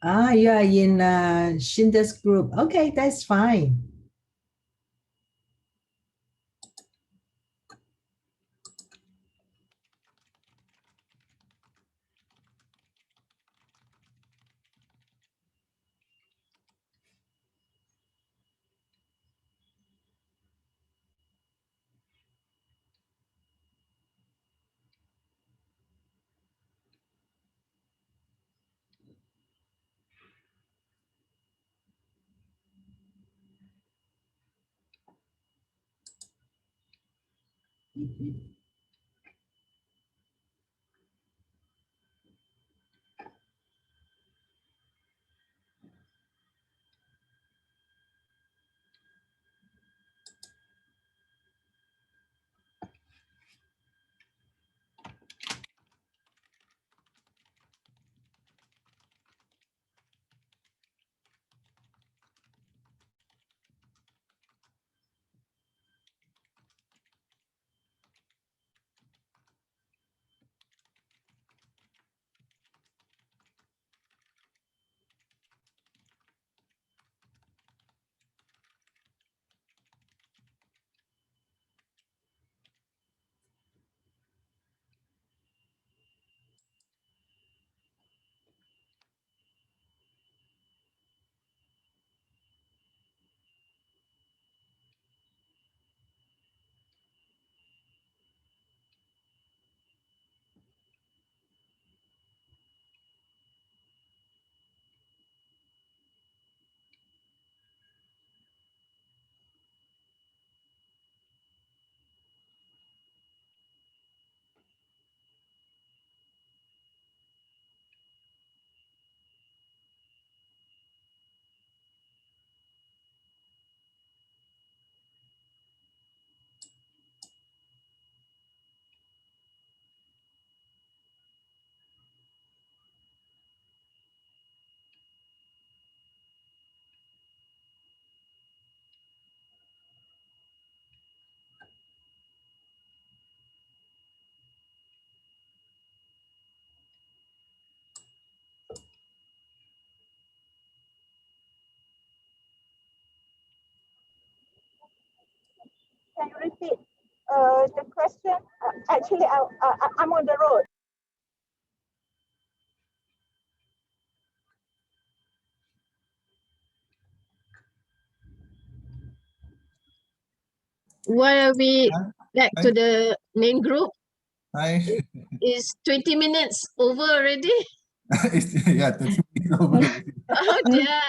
Ah, you are in Shinda's group. Okay, that's fine. can you repeat the question? Actually, I'm on the road. Why are we back to the main group? Hi. Is 20 minutes over already? Yeah, 30 minutes over. Oh dear.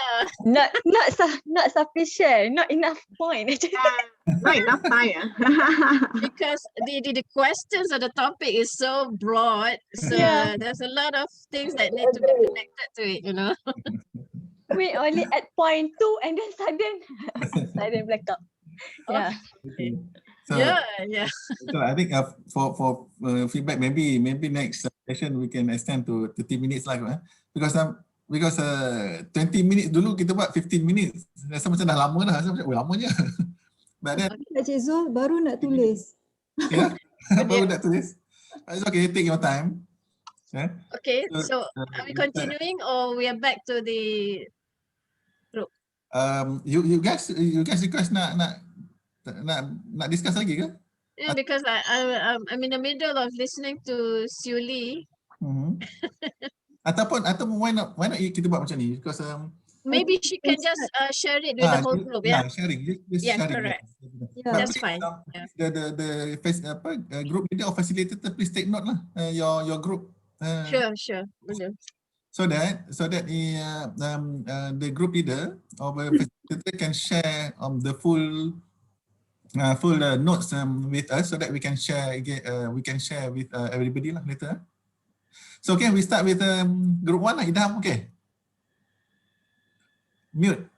Not sufficient, not enough point. Not enough time. Because the questions or the topic is so broad, so Yeah. there's a lot of things that need to be connected to it, you know. We only at point 2 and then sudden blackout. Yeah. So, Yeah. so I think for feedback, maybe next session we can extend to 30 minutes lah, because 20 minutes dulu kita buat 15 minutes, rasa macam dah lama dah, rasa macam lamanya. But then Cik Zul baru nak tulis. yeah, baru nak tulis. It's okay, take your time. Yeah. Okay, so are we continuing or we are back to the group? You guys request nak discuss lagi ke? Yeah, because I'm in the middle of listening to Siu Lee. Ataupun why not kita buat macam ni, because maybe she can just share it with the whole group, yeah. Sharing, just Yeah, sharing. correct. But That's please, fine. the group leader or facilitator, please take note lah, your group. Sure, will do. So that the group leader or the facilitator can share the full notes with us, so that we can share with everybody lah later. So okay, we start with group 1 lah. Idham, okay. Unmute.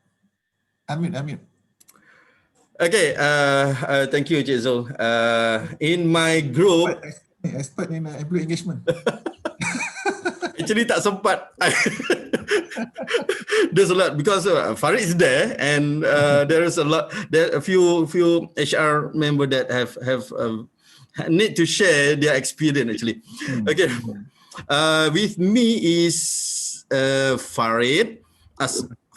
Okay, thank you, Cik Zul. In my group, expert in employee engagement. Actually, tak sempat. There's a lot because Farid is there, and there is a lot. There are a few HR member that have need to share their experience actually. Okay, with me is Farid,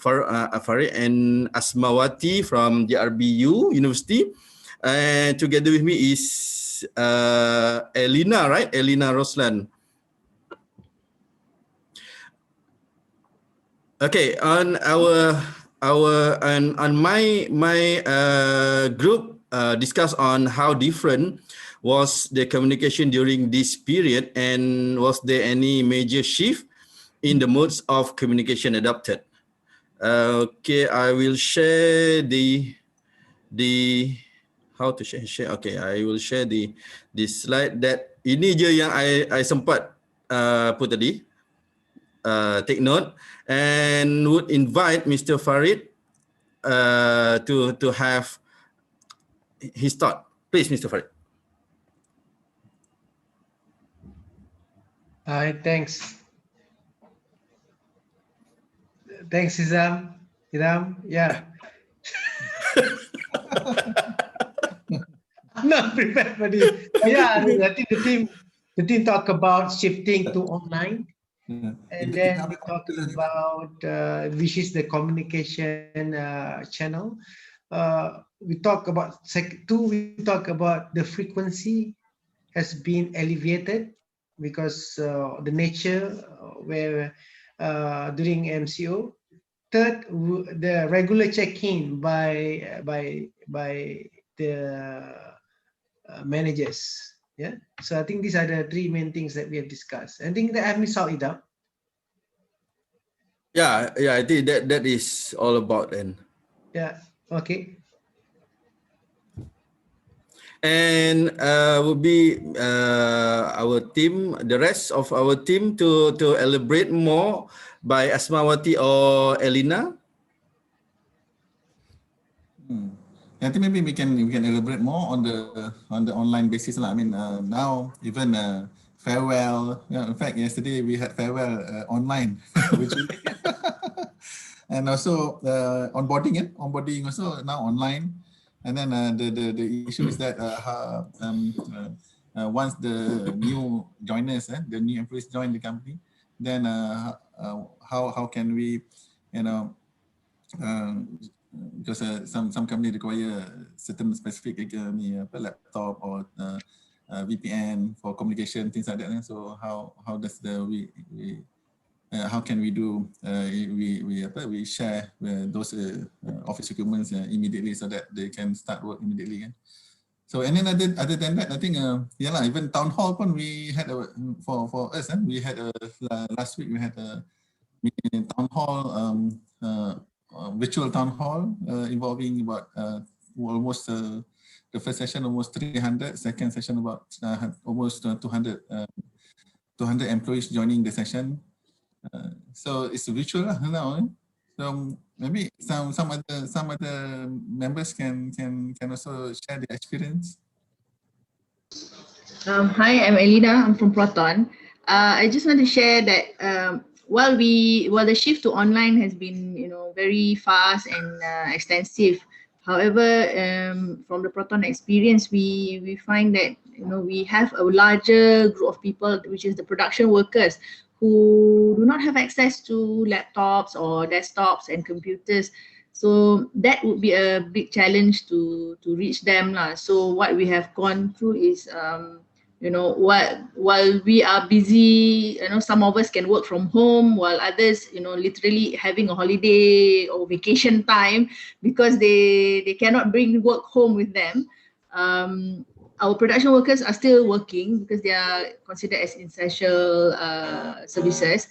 Farid and Asmawati from the RBU University, and together with me is Elina, right? Elina Roslan. Okay, on my group discuss on how different was the communication during this period, and was there any major shift in the modes of communication adopted. Okay, I will share the how to share. Okay, I will share the slide that ini je yang I sempat put tadi. Take note, and would invite Mr. Farid to have his thought. Please, Mr. Farid. Hi, thanks. Thanks, Izam. Yeah. I'm not prepared for this. Yeah, I think the team talk about shifting to online. And then we talk about which is the communication channel. We talk about we talk about the frequency has been alleviated because the nature where during MCO. Third, the regular check-in by the managers. Yeah, so I think these are the 3 main things that we have discussed. I think that I missed out it out. Yeah, I think that is all about then. Yeah, okay. And will be our team, the rest of our team to elaborate more by Asmawati or Elina. I think maybe we can elaborate more on the online basis lah. I mean, now even farewell. In fact, yesterday we had farewell online, which and also onboarding also now online. And then the issue is that once the new joiners, the new employees join the company, then how can we, because some company require certain specific laptop or VPN for communication, things like that. So how does how can we do we share those office equipments immediately so that they can start work immediately. So and then other than that, I think even town hall we had for us we had last week we had a town hall virtual town hall involving about almost the first session almost 300, second session about almost 200 employees joining the session. So it's virtual now. So maybe some other members can also share their experience. Hi, I'm Elina. I'm from Proton. I just want to share that while the shift to online has been very fast and extensive. However, from the Proton experience, we find that we have a larger group of people, which is the production workers, who do not have access to laptops or desktops and computers. So that would be a big challenge to reach them. So what we have gone through is while we are busy, some of us can work from home, while others, literally having a holiday or vacation time because they cannot bring work home with them. Our production workers are still working because they are considered as essential services.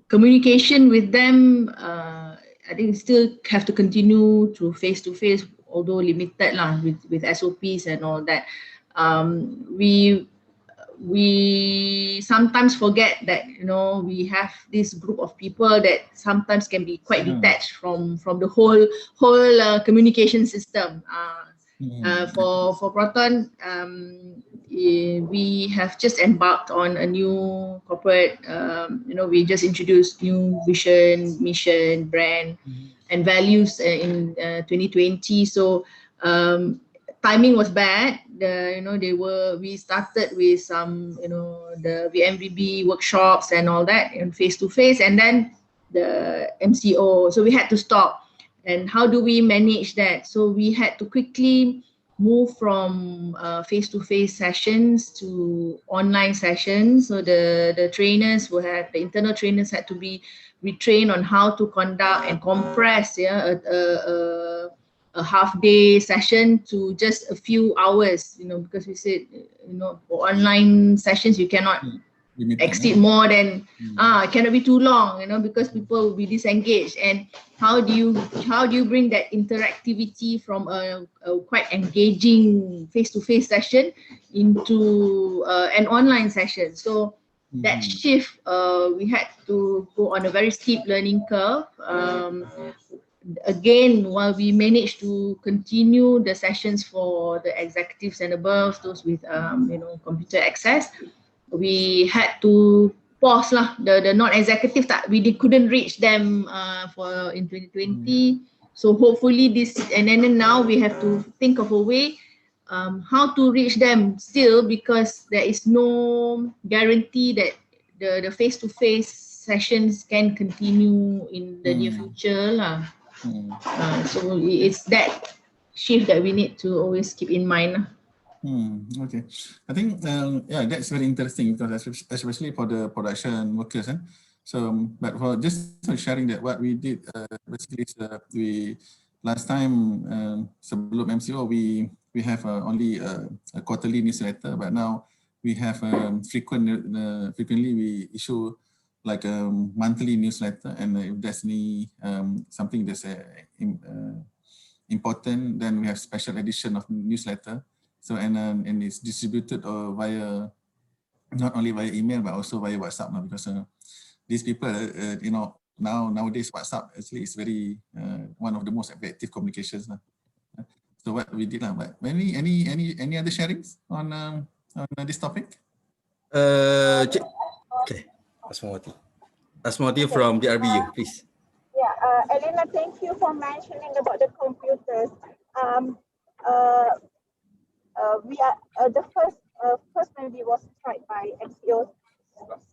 Communication with them, I think still have to continue to face-to-face, although limited with SOPs and all that. We sometimes forget that we have this group of people that sometimes can be quite detached from the whole communication system. For Proton, we have just embarked on a new corporate, we just introduced new vision, mission, brand, and values in 2020. So timing was bad. We started with some, the VMBB workshops and all that, and face-to-face, and then the MCO. So we had to stop. And how do we manage that? So we had to quickly move from face-to-face sessions to online sessions. So the trainers the internal trainers had to be retrained on how to conduct and compress a half-day session to just a few hours. Because we said for online sessions you cannot exceed more than it cannot be too long, because people will be disengaged. And how do you bring that interactivity from a quite engaging face-to-face session into an online session? So that shift, we had to go on a very steep learning curve. Again, while we managed to continue the sessions for the executives and above, those with computer access, we had to pause the non-executive that we couldn't reach them in 2020. So hopefully and then now we have to think of a way how to reach them still, because there is no guarantee that the face-to-face sessions can continue in the near future. So it's that shift that we need to always keep in mind. Okay, I think that's very interesting, because especially for the production workers. So, but for just sharing that what we did basically is we last time sebelum MCO we have only a quarterly newsletter, but now we have frequently we issue like a monthly newsletter, and if there's any something that's important, then we have special edition of newsletter. So and it's distributed via not only via email but also via WhatsApp now, because these people nowadays WhatsApp actually is very one of the most effective communications now. So what we did but any other sharings on this topic? Okay, Asmawati from the RBU, please. Yeah, Elena, thank you for mentioning about the computers. We are the first maybe was tried by MCO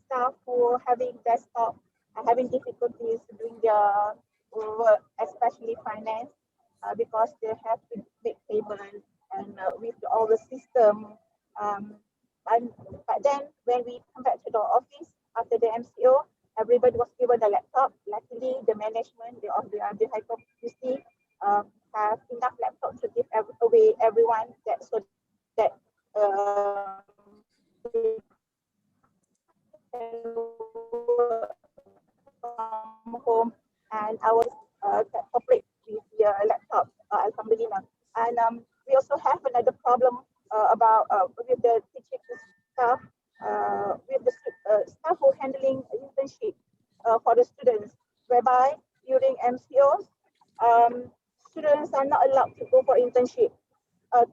staff who are having desktop and having difficulties doing their work, especially finance, because they have to make payment and with all the system. But then when we come back to the office after the MCO, everybody was given a laptop. Luckily, the management of the high community have enough laptops to give away everyone that so that they can work from home, and our operate with the laptop, alhamdulillah. And we also have another problem about with the teaching staff, with the staff who handling internship for the students, whereby during MCOs, students are not allowed to go for internship.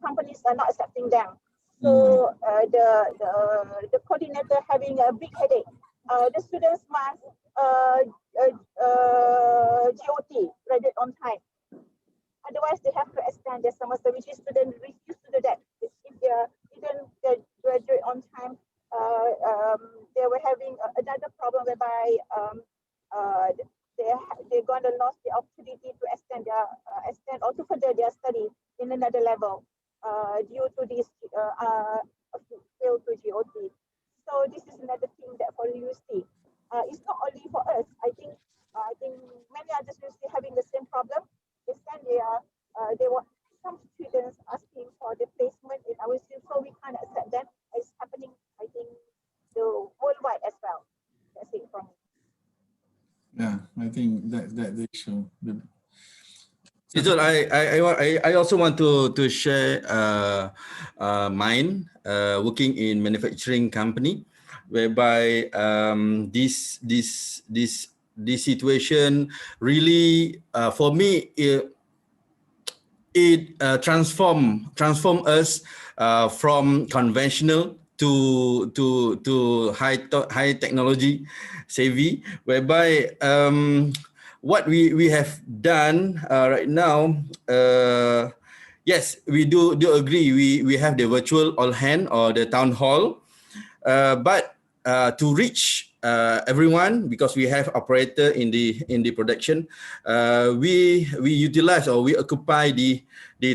Companies are not accepting them. So the coordinator having a big headache. The students must GOT, graduate on time. Otherwise, they have to extend their semester, which is students refuse to do that. If they didn't graduate on time, they were having another problem whereby they're going to lose the opportunity to extend or to further their study in another level due to this fail to GOT. So this is another thing that for university. It's not only for us. I think many other universities having the same problem. They were some students asking for the placement in our institute, so we can't accept them. It's happening, I think, the worldwide as well. That's it from me. Yeah, I think that's the issue. Izul, I also want to share mine working in manufacturing company, whereby this situation really for me it transform us from conventional to high technology savvy, whereby what we have done right now, yes, we do agree. We have the virtual all hand or the town hall, but to reach everyone, because we have operator in the production, we utilize or we occupy the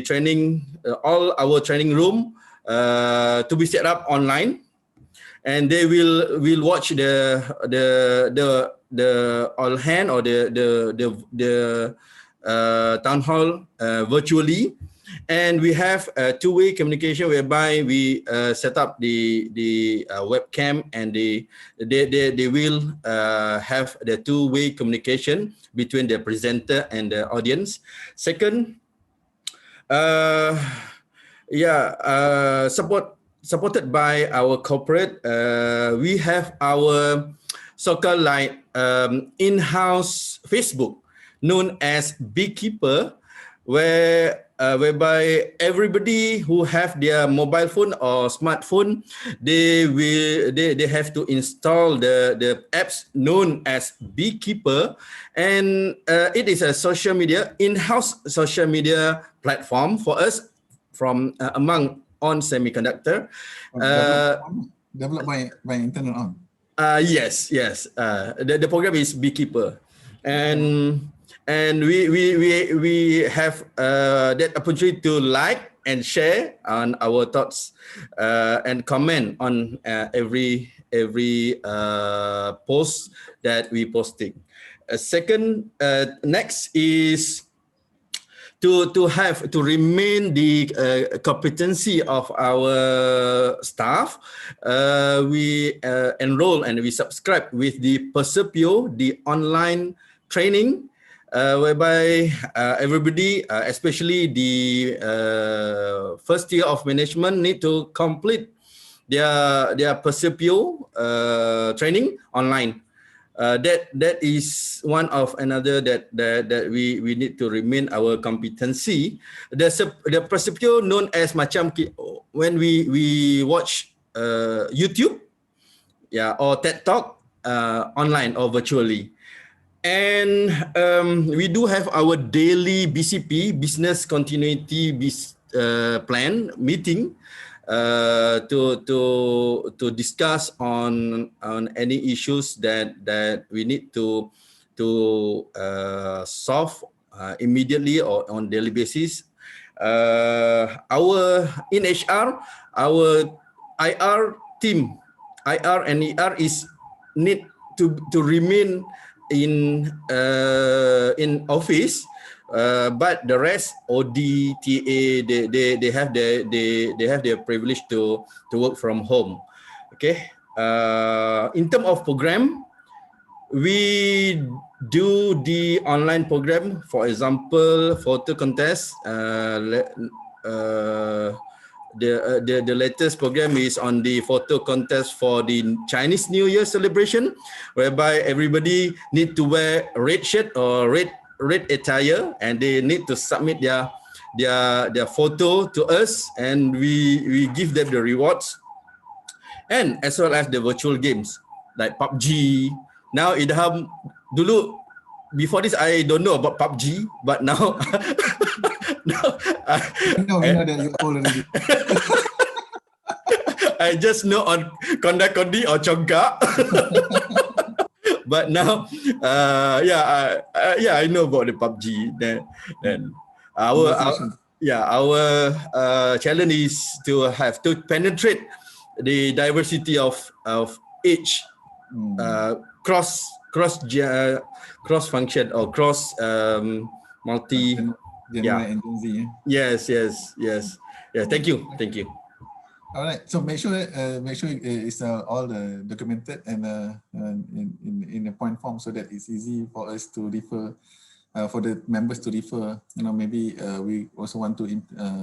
training, all our training room to be set up online, and they will watch the all hand or the town hall virtually, and we have a two-way communication whereby we set up the webcam, and they will have the two-way communication between the presenter and the audience. Second, supported by our corporate, we have our so-called like in-house Facebook known as Beekeeper, whereby everybody who have their mobile phone or smartphone, they have to install the apps known as Beekeeper, and it is a social media in-house social media platform for us from among On Semiconductor. Developed by internal On. Yes. The program is Beekeeper, and we have that opportunity to like and share on our thoughts and comment on every post that we posting. Second, next is to remain the competency of our staff. We enroll and we subscribe with the Persepio, the online training, whereby everybody, especially the first year of management, need to complete their Persepio training online. That is one of another that we need to remain our competency. The Persepio known as macam when we watch YouTube, or TED Talk online or virtually. And we do have our daily BCP, business continuity plan meeting, to discuss on any issues that we need to solved immediately or on daily basis. In HR, our IR team, IR and ER is need to remain in office, but the rest OD, TA, they have their privilege to work from home. Okay. In terms of program, we do the online program. For example, photo contest. The latest program is on the photo contest for the Chinese New Year celebration, whereby everybody need to wear a red shirt or red attire, and they need to submit their photo to us, and we give them the rewards, and as well as the virtual games like PUBG. Now Idham, dulu before this I don't know about PUBG, but now we know that you're old already. I just know on Konda Kondi or Chongka. But now, I know about the PUBG. Then our challenge is to have to penetrate the diversity of age, cross function or cross multi. Gen Y and Gen Z. Yes. Yeah. Thank you. All right. So make sure it's all documented and in a point form, so that it's easy for us to refer, for the members to refer. Maybe we also want to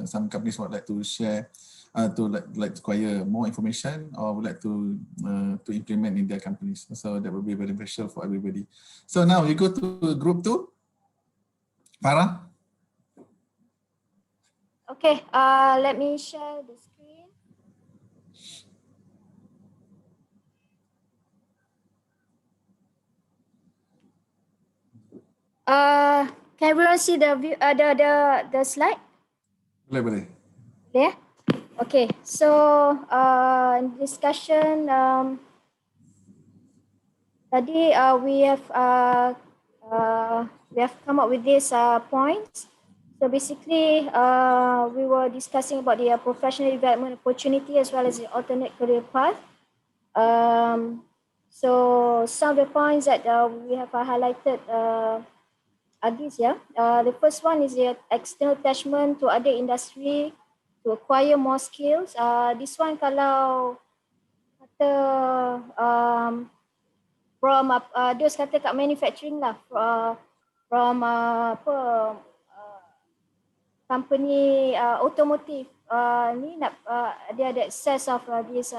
some companies would like to share to like acquire more information, or would like to implement in their companies. So that will be beneficial for everybody. So now we go to group 2. Farah. Okay, let me share the screen. Can everyone see the view, the slide? Boleh. Yeah. Okay. So discussion. Tadi we have come up with these points. So basically, we were discussing about the professional development opportunity as well as the alternate career path. So some of the points that we have highlighted are these. The first one is the external attachment to other industry to acquire more skills. This one kalau kata from those kata kat manufacturing lah, from company automotive ni nak dia ada access of this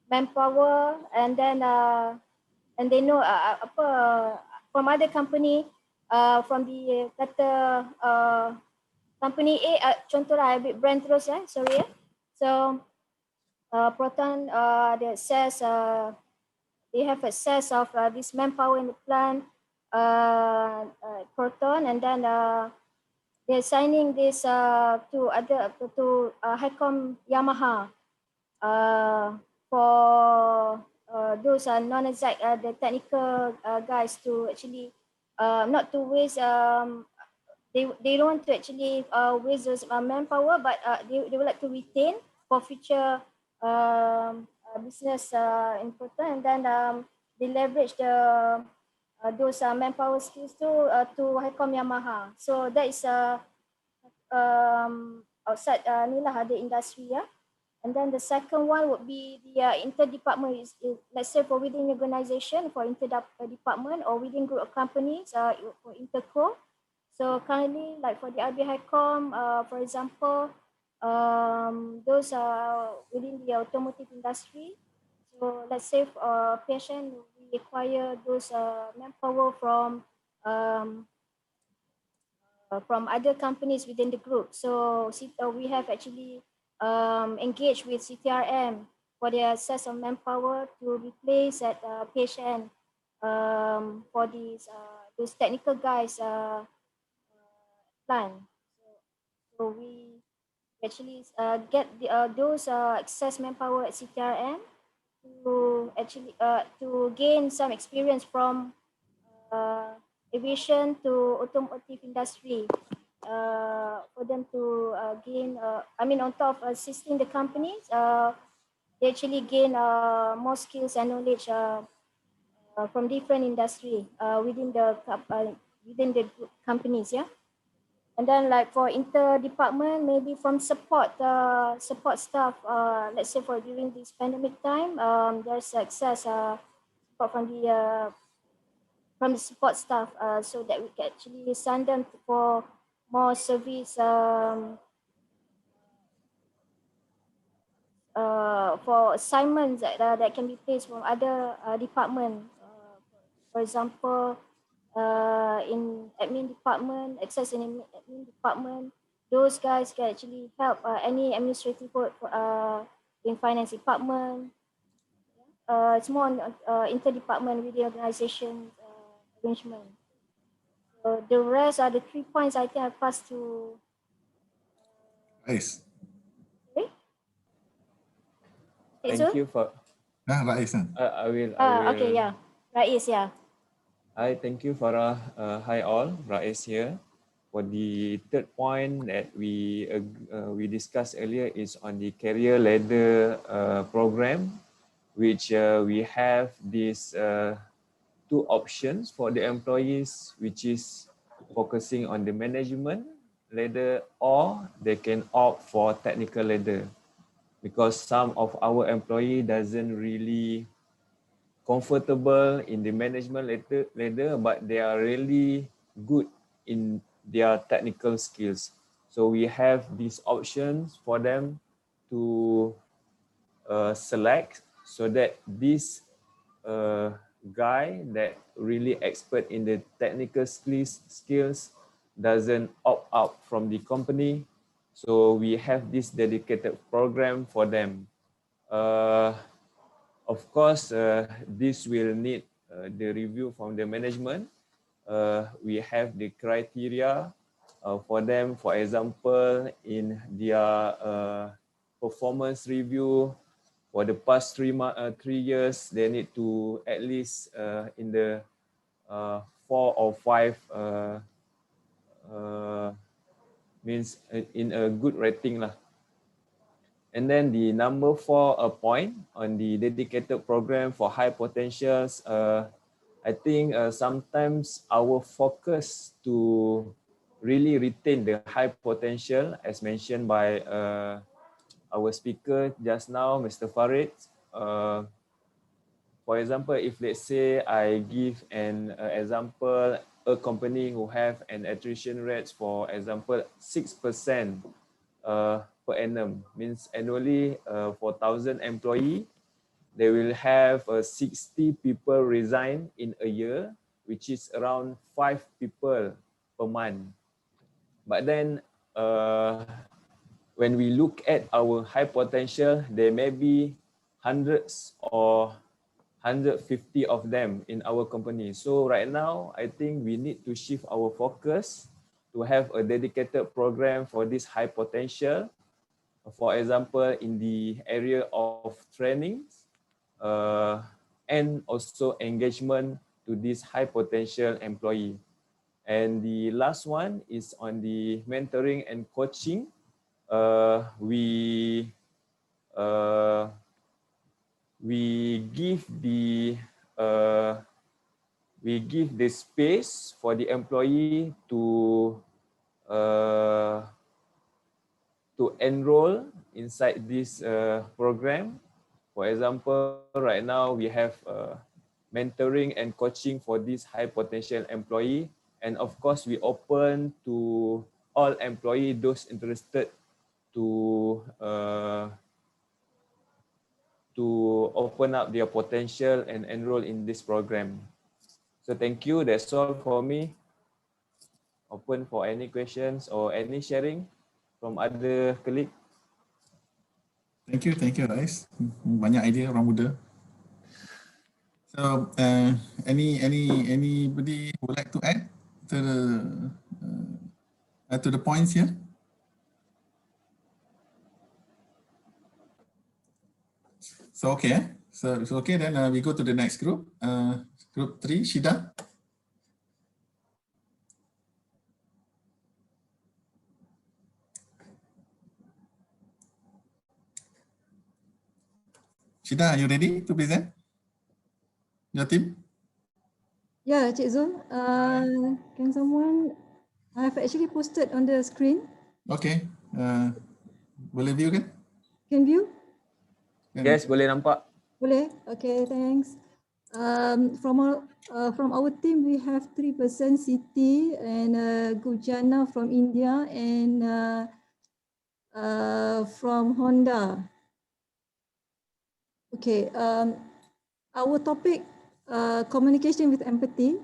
manpower, and then and they know from other company, from the kata company A, contohlah I ambil brand terus sorry. So Proton the access they have access of this manpower in the plant, Proton, and then they're signing this to HICOM Yamaha for those non-exact the technical guys to actually not to waste they don't want to actually waste those manpower, but they would like to retain for future business important, and then they leverage the those manpower skills to HICOM Yamaha. So that is outside ni lah the industry. And then the second one would be the interdepartment, is let's say for within organization, for interdepartment, or within group of companies, for interco. So currently, like for the RB HICOM, for example, those are within the automotive industry. So let's say patient, we acquire those manpower from other companies within the group. So we have actually engaged with CTRM for the access of manpower to replace that patient for those technical guys plan. So we actually get those access manpower at CTRM to actually to gain some experience from aviation to automotive industry, for them to gain, I mean, on top of assisting the companies, they actually gain more skills and knowledge from different industry within the companies, yeah. And then like for inter-department, maybe from support staff, let's say for during this pandemic time, there's access support from the support staff, so that we can actually send them for more service, for assignments that can be placed from other department. For example, in admin department, access in admin department, those guys can actually help any administrative work in finance department. It's more on inter-department with the organization arrangement. So the rest are the 3 points I think I passed to. Rais. Thank you for. Rais. I will. Okay, yeah. Rais, yeah. Hi, thank you, Farah. Hi all, Rais here. For the third point that we discussed earlier is on the career ladder program, which we have these 2 options for the employees, which is focusing on the management ladder, or they can opt for technical ladder, because some of our employee doesn't really comfortable in the management ladder, but they are really good in their technical skills. So we have these options for them to select, so that this guy that really expert in the technical skills doesn't opt out from the company. So we have this dedicated program for them. Of course, this will need the review from the management. We have the criteria for them. For example, in their performance review, for the past 3 years, they need to at least in the 4 or 5 means in a good rating lah. And then the number 4 point on the dedicated program for high potentials, I think sometimes our focus to really retain the high potential, as mentioned by our speaker just now, Mr. Farid. For example, if let's say I give an example, a company who have an attrition rate, for example, 6%, per annum, means annually for 1,000 employee, they will have 60 people resign in a year, which is around 5 people per month. But then when we look at our high potential, there may be hundreds or 150 of them in our company. So right now, I think we need to shift our focus to have a dedicated program for this high potential. For example, in the area of training and also engagement to this high potential employee. And the last one is on the mentoring and coaching. We give the space for the employee to enroll inside this program. For example, right now we have mentoring and coaching for this high potential employee. And of course, we open to all employees, those interested to open up their potential and enroll in this program. So thank you. That's all for me. Open for any questions or any sharing from other colleague. Thank you, Rais. Banyak idea orang muda. So, anybody would like to add to the points here? So okay, so okay. Then we go to the next group. Group 3, Shida. Shida, are you ready to present your team? Yeah, Cik Zul. Can someone? I've actually posted on the screen. Okay. Boleh view kan? Can view? Yes, boleh nampak. Boleh. Okay, thanks. From our team, we have 3% Siti and Gujana from India and from Honda. Okay. Our topic, communication with empathy.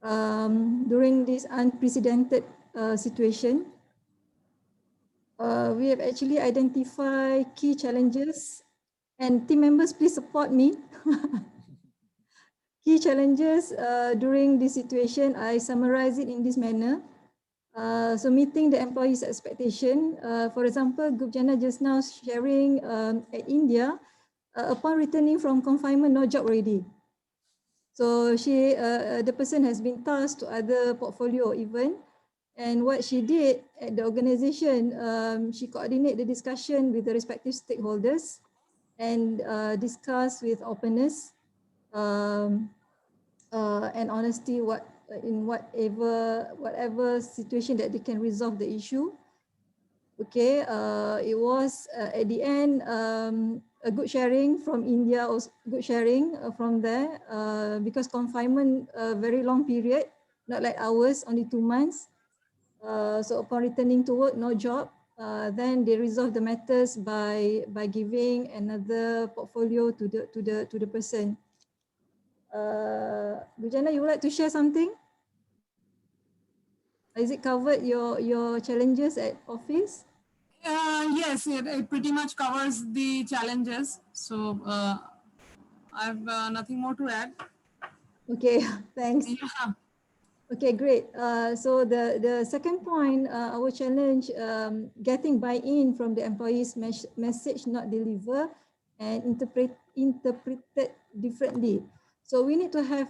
During this unprecedented situation, we have actually identified key challenges, and team members, please support me. Key challenges during this situation, I summarize it in this manner. So meeting the employees' expectation. For example, Group Jana just now sharing at India, upon returning from confinement, no job already. So the person has been tasked to other portfolio even. And what she did at the organization, she coordinated the discussion with the respective stakeholders and discuss with openness and honesty in whatever situation that they can resolve the issue. Okay, it was at the end a good sharing from India, also good sharing from there because confinement a very long period, not like ours, only 2 months. So upon returning to work, no job. Then they resolve the matters by giving another portfolio to the person. Bujana, you would like to share something? Is it covered your challenges at office? Yes, it pretty much covers the challenges. So I have nothing more to add. Okay, thanks. Yeah. Okay, great. So the second point, our challenge, getting buy-in from the employees' message not delivered and interpreted differently. So we need to have,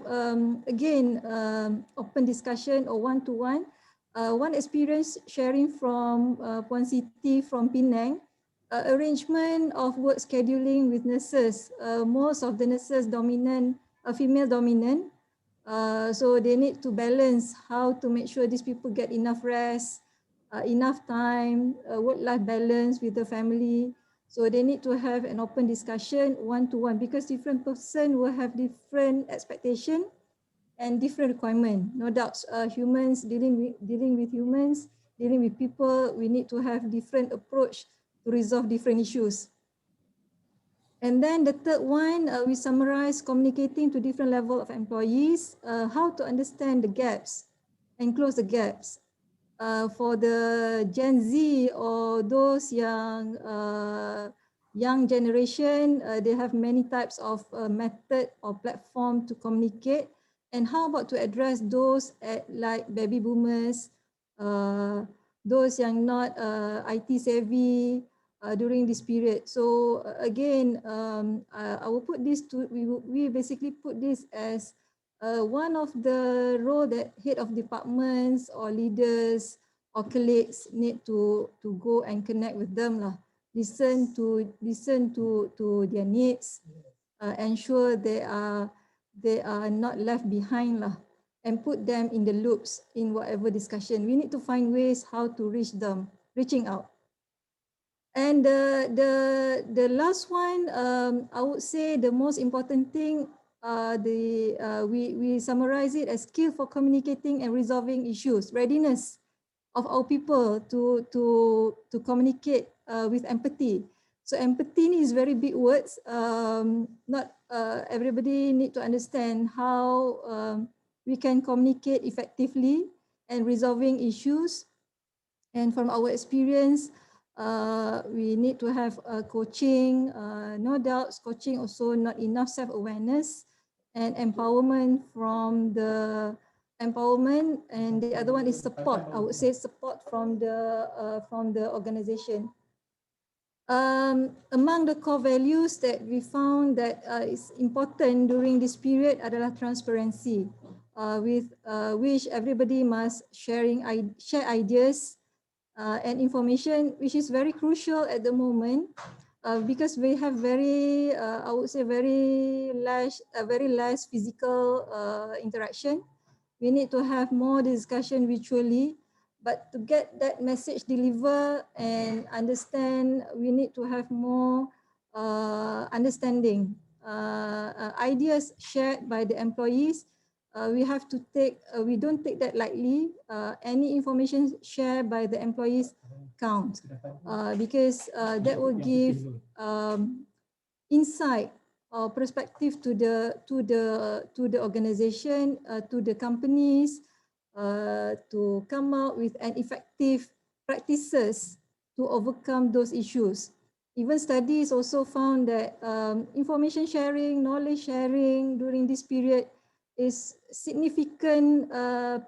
again, open discussion or one-to-one. One experience sharing from Puan Siti from Penang, arrangement of work scheduling with nurses. Most of the nurses female dominant. So they need to balance how to make sure these people get enough rest, enough time, work-life balance with the family. So they need to have an open discussion one-to-one because different person will have different expectation and different requirement. No doubt, humans dealing with humans, dealing with people, we need to have different approach to resolve different issues. And then the third one, we summarize communicating to different level of employees, how to understand the gaps and close the gaps. For the Gen Z or those young generation, they have many types of method or platform to communicate. And how about to address those like baby boomers, those yang not IT savvy, during this period. So again, I will put this to, we basically put this as one of the role that head of departments or leaders or colleagues need to go and connect with them lah. Listen to their needs, ensure they are not left behind lah, and put them in the loops in whatever discussion. We need to find ways how to reach them, reaching out. And the last one, I would say the most important thing, we summarize it as skill for communicating and resolving issues, readiness of our people to communicate with empathy. So empathy is very big words. Not everybody need to understand how we can communicate effectively and resolving issues. And from our experience, we need to have coaching. No doubt, coaching also not enough self-awareness and empowerment from the empowerment, and the other one is support. I would say support from the organization. Among the core values that we found that is important during this period adalah transparency, with which everybody must share ideas and information, which is very crucial at the moment. because we have very, I would say very less physical interaction. We need to have more discussion virtually, but to get that message delivered and understand, we need to have more understanding, ideas shared by the employees. We have to take, we don't take that lightly. Any information shared by the employees count, because that will give insight or perspective to the organization, to the companies, to come out with an effective practices to overcome those issues. Even studies also found that information sharing, knowledge sharing during this period is significant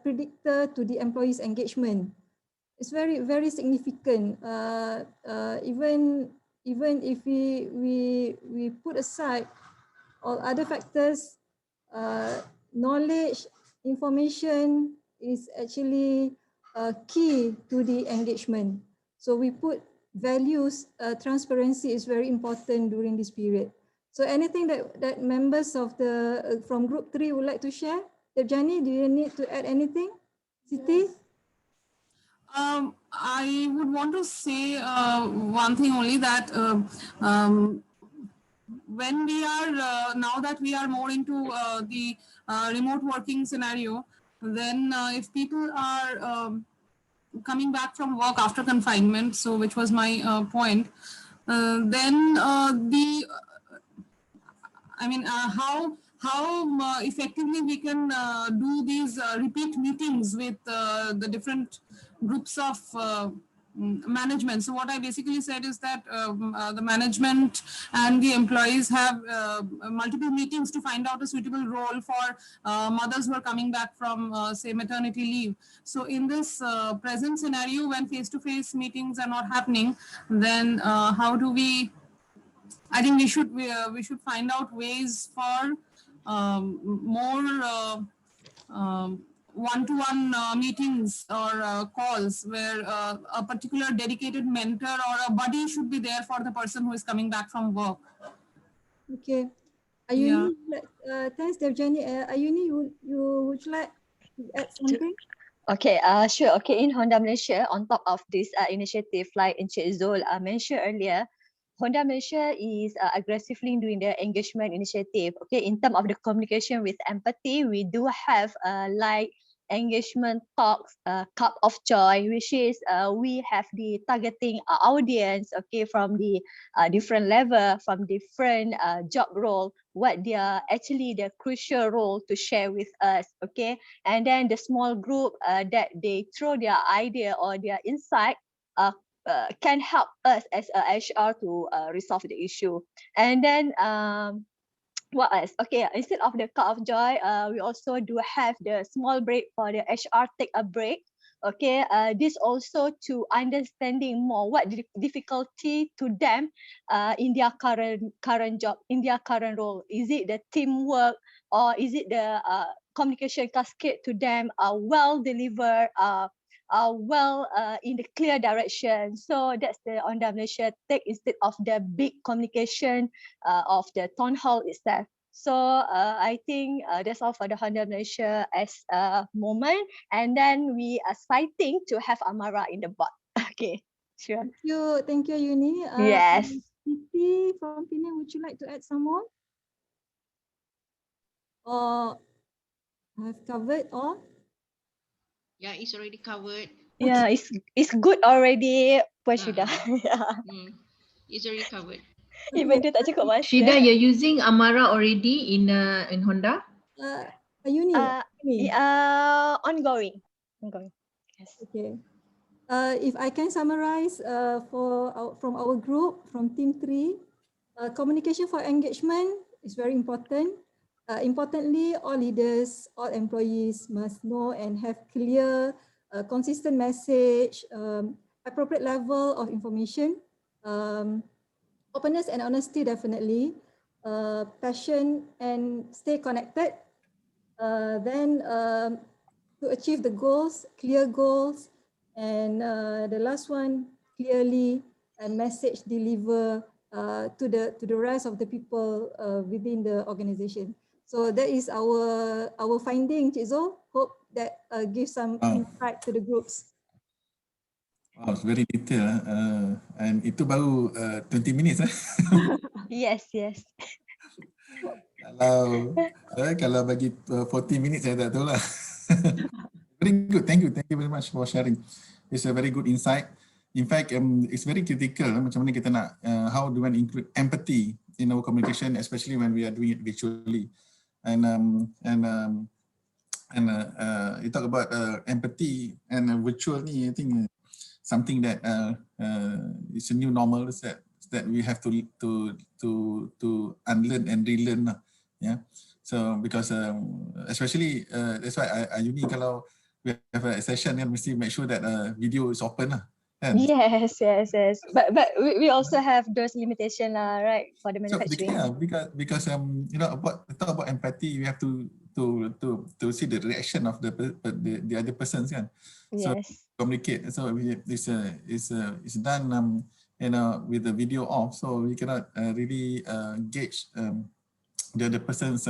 predictor to the employees' engagement. It's very significant. Even if we put aside all other factors, knowledge, information is actually key to the engagement. So we put values, transparency is very important during this period. So anything that members of the from group 3 would like to share? Debjani, do you need to add anything? Siti? I would want to say one thing only, that when we are now that we are more into the remote working scenario, then if people are coming back from work after confinement, so which was my point, then how effectively we can do these repeat meetings with the different groups of management. So what I basically said is that the management and the employees have multiple meetings to find out a suitable role for mothers who are coming back from say maternity leave. So in this present scenario, when face-to-face meetings are not happening, then how do we, I think we should find out ways for more one-to-one meetings or calls where a particular dedicated mentor or a buddy should be there for the person who is coming back from work. Okay. Ayuni, thanks, Debjani. Ayuni, would you like to add something? Okay, sure. Okay, in Honda Malaysia, on top of this initiative, like Encik Zul mentioned earlier, Honda Malaysia is aggressively doing the engagement initiative. Okay, in terms of the communication with empathy, we do have like engagement talks, cup of joy, which is we have the targeting audience, okay, from the different level, from different job role, what they are actually the crucial role to share with us, okay, and then the small group that they throw their idea or their insight can help us as a HR to resolve the issue. And then what else? Okay, instead of the cup of joy, we also do have the small break for the HR take a break. Okay, this also to understanding more what the difficulty to them in their current job, in their current role. Is it the teamwork or is it the communication cascade to them well delivered, well in the clear direction? So that's the Honda Malaysia take instead of the big communication of the town hall itself. So I think that's all for the Honda Malaysia as a moment. And then we are fighting to have Amara in the board. Okay, sure. Thank you, Yuni. Yes. Siti from Penang, would you like to add some more? Or I've covered all? Yeah, it's already covered. Yeah, it's good already, Puan Syida. It's already covered. Even dia tak cukup masa. Syida, you're using Amara already in Honda? Ayuni. Ongoing. Yes. Okay. If I can summarize from our group, from team 3, communication for engagement is very important. Importantly, all leaders, all employees must know and have clear, consistent message, appropriate level of information, openness and honesty definitely, passion and stay connected. Then to achieve the goals, clear goals, and the last one, clearly a message deliver to the rest of the people within the organization. So that is our finding, Cik Zul. Hope that gives some insight to the groups. Wow, it's very detailed. And itu baru 20 minutes. Yes, yes. Kalau bagi 40 minutes saya tak tahu lah. Very good. Thank you very much for sharing. It's a very good insight. In fact, it's very critical macam mana kita nak, how do we include empathy in our communication, especially when we are doing it virtually. And you talk about empathy and virtual ni, I think something that is a new normal that we have to unlearn and relearn lah. Yeah. So because especially that's why Ayuni kalau we have a session kan mesti make sure that video is open lah. Kan? Yes. But we also have those limitations, right, for the manufacturing. So, because you know, talk about empathy, we have to see the reaction of the other persons kan. So Yes. communicate. So it's done you know, with the video off, so we cannot really gauge the other person's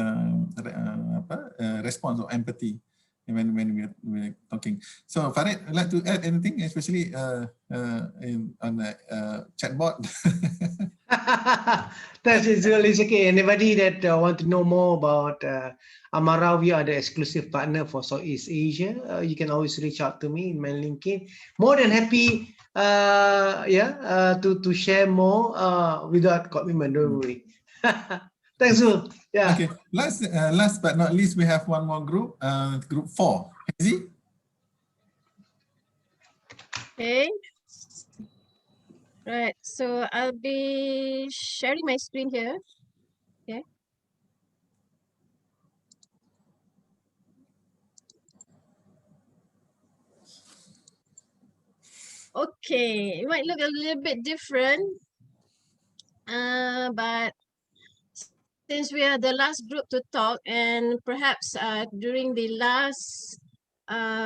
response or empathy when we're talking. So Farid, would like to add anything, especially on the chatbot? That's it's okay. Anybody that want to know more about Amara, we are the exclusive partner for Southeast Asia. You can always reach out to me in my LinkedIn. More than happy, to share more without commitment. Don't worry. Thanks, Zul. Yeah. Okay. Last but not least, we have one more group, group 4. Hazy? Okay. Right. So I'll be sharing my screen here. Okay. Okay, it might look a little bit different, but since we are the last group to talk, and perhaps during the last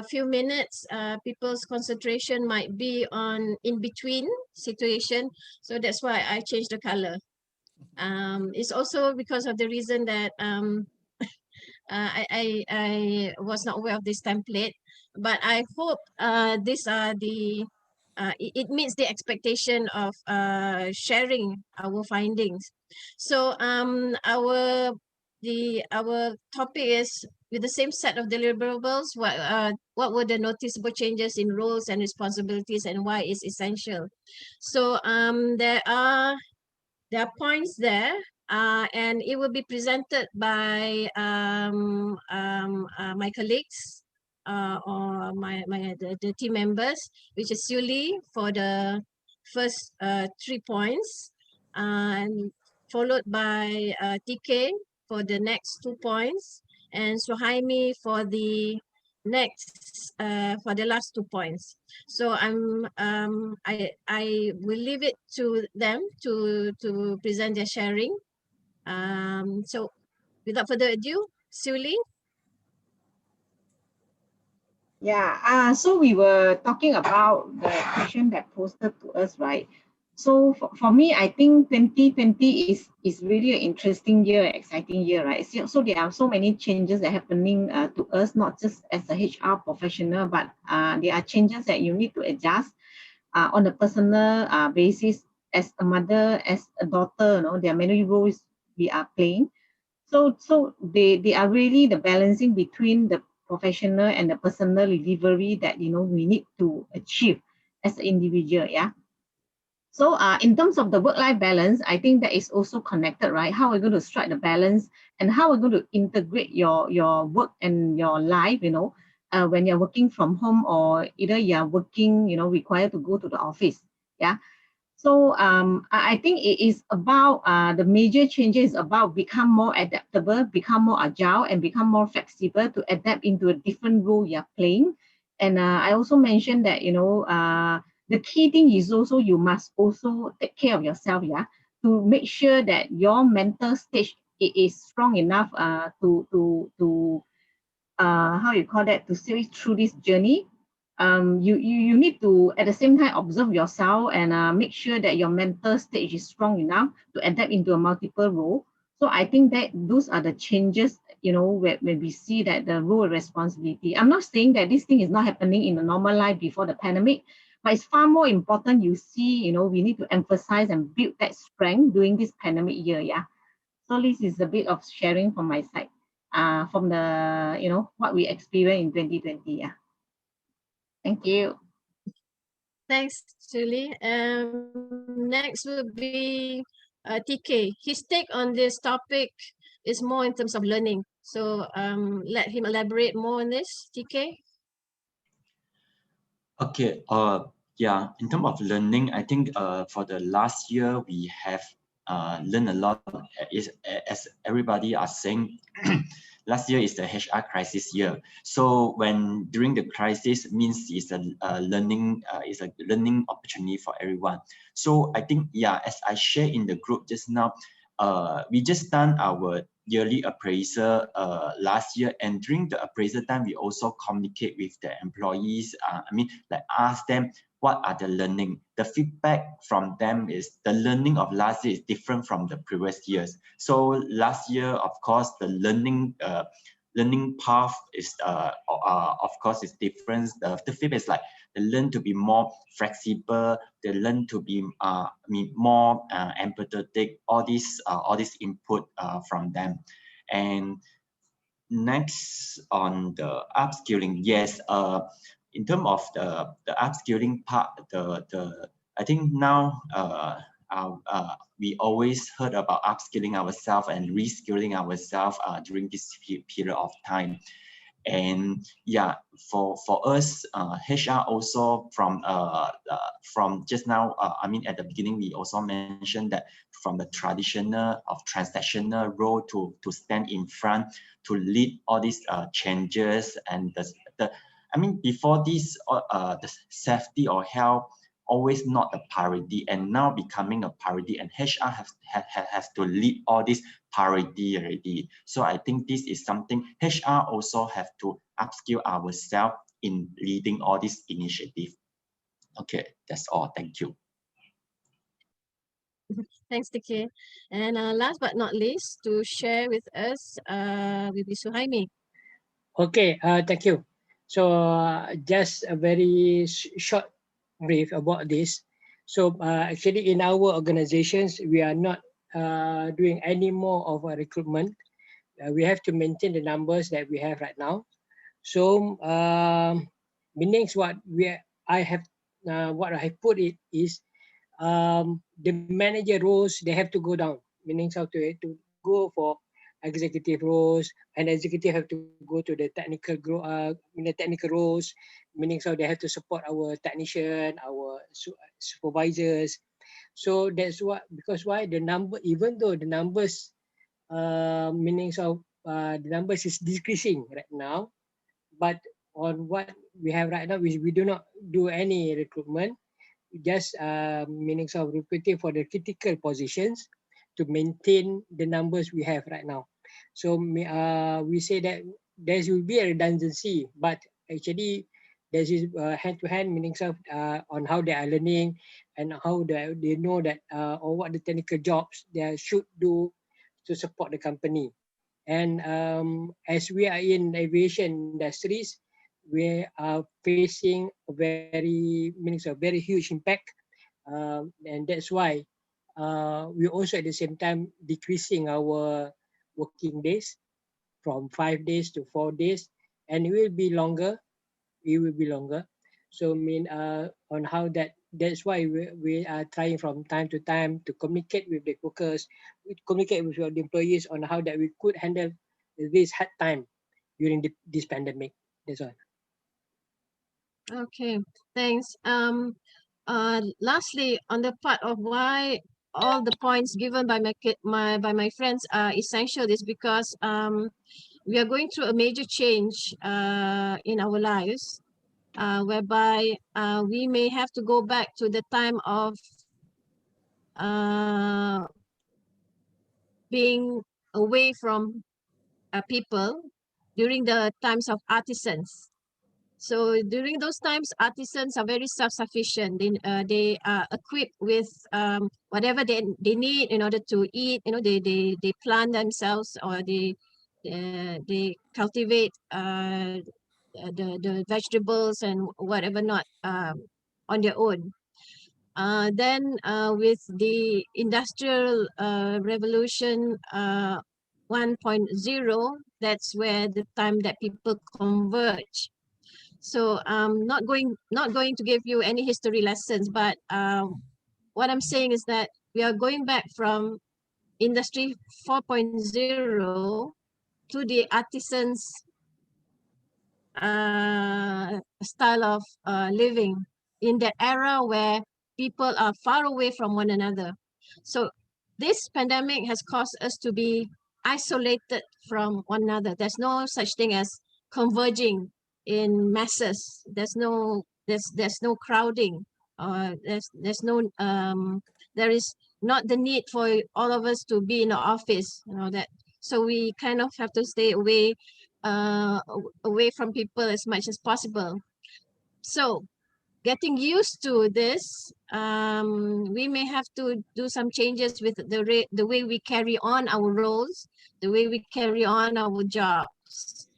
few minutes, people's concentration might be on in between situation, so that's why I changed the color. It's also because of the reason that I was not aware of this template, but I hope these are the it meets the expectation of sharing our findings. So our topic is with the same set of deliverables. What were the noticeable changes in roles and responsibilities, and why is essential? So there are points there, and it will be presented by my colleagues or the team members, which is Yuli for the first 3 points, and followed by TK for the next 2 points, and Suhaimi for the next for the last 2 points. So I will leave it to them to present their sharing. So without further ado, Suli. Yeah, so we were talking about the question that posted to us, right? So for me, I think 2020 is really an interesting year, exciting year, right? So there are so many changes that are happening to us, not just as a HR professional, but there are changes that you need to adjust on a personal basis as a mother, as a daughter. You know, there are many roles we are playing. So they are really the balancing between the professional and the personal delivery that we need to achieve as an individual. Yeah. So in terms of the work-life balance, I think that is also connected, right? How we're going to strike the balance and how we're going to integrate your work and your life, when you're working from home or either you're working, required to go to the office. Yeah. So I think it is about the major changes about become more adaptable, become more agile, and become more flexible to adapt into a different role you're playing. And I also mentioned that, the key thing is also you must also take care of yourself, yeah, to make sure that your mental stage is strong enough to how you call that, to see through this journey. you need to at the same time observe yourself and make sure that your mental stage is strong enough to adapt into a multiple role. So I think that those are the changes, when we see that the role and responsibility. I'm not saying that this thing is not happening in the normal life before the pandemic, but it's far more important. You see, we need to emphasize and build that strength during this pandemic year. Yeah. So this is a bit of sharing from my side, from the, what we experienced in 2020. Yeah. Thank you. Thanks, Julie. Next will be TK. His take on this topic is more in terms of learning. So let him elaborate more on this, TK. Okay. Yeah. In terms of learning, I think for the last year we have learned a lot. As everybody are saying, last year is the HR crisis year. So when during the crisis means it's a learning opportunity for everyone. So I think, yeah, as I shared in the group just now, we just done our yearly appraisal last year, and during the appraisal time we also communicate with the employees. Ask them what are the learning. The feedback from them is the learning of last year is different from the previous years. So last year, of course, the learning path is of course is different. The feedback is like they learn to be more flexible, they learn to be more empathetic, all this input from them. And next, on the upskilling, yes, in terms of the upskilling part, I think now we always heard about upskilling ourselves and reskilling ourselves during this period of time. And yeah, for us, HR also from just now, at the beginning we also mentioned that from the traditional of transactional role to stand in front to lead all these changes, and before this the safety or health always not a priority, and now becoming a priority, and HR has to lead all this priority already. So I think this is something HR also have to upskill ourselves in leading all this initiative. Okay, that's all. Thank you. Thanks, TK. And last but not least, to share with us will be Suhaimi. Okay, thank you. So just a very short brief about this. So actually in our organizations, we are not doing any more of a recruitment. We have to maintain the numbers that we have right now. So meaning what I have put it is the manager roles, they have to go down, meaning how to go for executive roles, and executive have to go to the technical roles, meaning so they have to support our technician, our supervisors. So that's what, because why the number, even though the numbers meaning so the numbers is decreasing right now, but on what we have right now, we do not do any recruitment, just meaning so recruiting for the critical positions to maintain the numbers we have right now. So we say that there will be a redundancy, but actually there is hand-to-hand, meaning so on how they are learning and how they know that or what the technical jobs they should do to support the company. And as we are in aviation industries, we are facing a very huge impact, and that's why we also at the same time decreasing our working days from 5 days to 4 days, and it will be longer. It will be longer. So on how that's why we are trying from time to time to communicate with the workers, communicate with the employees on how that we could handle this hard time during this pandemic. That's all. Okay, thanks. Lastly, on the part of why all the points given by my friends are essential is because we are going through a major change in our lives, whereby we may have to go back to the time of being away from people during the times of artisans. So during those times, artisans are very self-sufficient. They are equipped with whatever they need in order to eat. You know, they plant themselves, or they cultivate the vegetables and whatever not on their own. Then with the industrial revolution 1.0, that's where the time that people converge. So I'm not going to give you any history lessons, but what I'm saying is that we are going back from industry 4.0 to the artisans style of living in that era where people are far away from one another. So this pandemic has caused us to be isolated from one another. There's no such thing as converging in masses. There's no crowding. There is not the need for all of us to be in the office. You know that. So we kind of have to stay away away from people as much as possible. So getting used to this, we may have to do some changes with the way we carry on our roles, the way we carry on our jobs.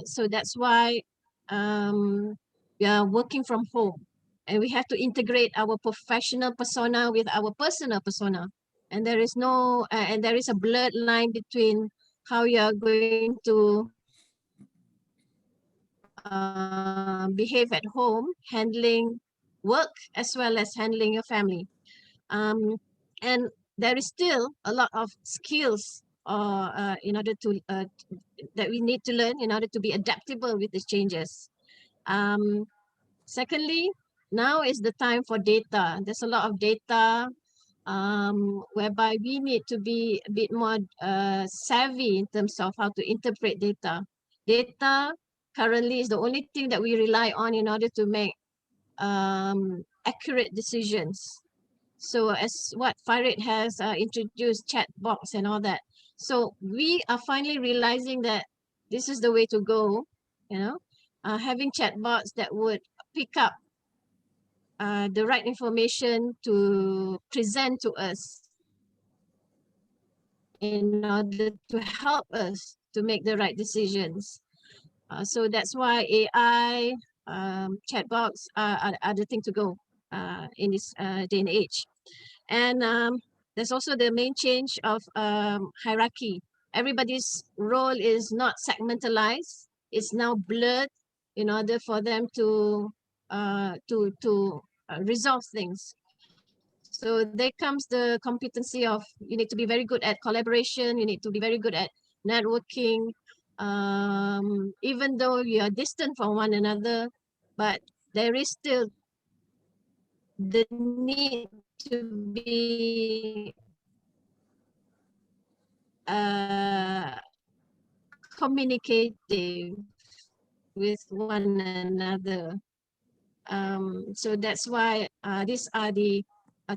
So that's why we are working from home, and we have to integrate our professional persona with our personal persona. And there is no, and there is a blurred line between how you are going to behave at home, handling work as well as handling your family. And there is still a lot of skills in order to that we need to learn in order to be adaptable with these changes. Secondly, now is the time for data. There's a lot of data whereby we need to be a bit more savvy in terms of how to interpret data. Data currently is the only thing that we rely on in order to make accurate decisions. So as what Farid has introduced, chat box and all that. So we are finally realizing that this is the way to go, you know, having chatbots that would pick up the right information to present to us in order to help us to make the right decisions. So that's why AI, chatbots are the thing to go in this day and age. And there's also the main change of hierarchy. Everybody's role is not segmentalized. It's now blurred in order for them to resolve things. So there comes the competency of you need to be very good at collaboration. You need to be very good at networking. Even though you are distant from one another, but there is still the need to be communicative with one another. So that's why these are the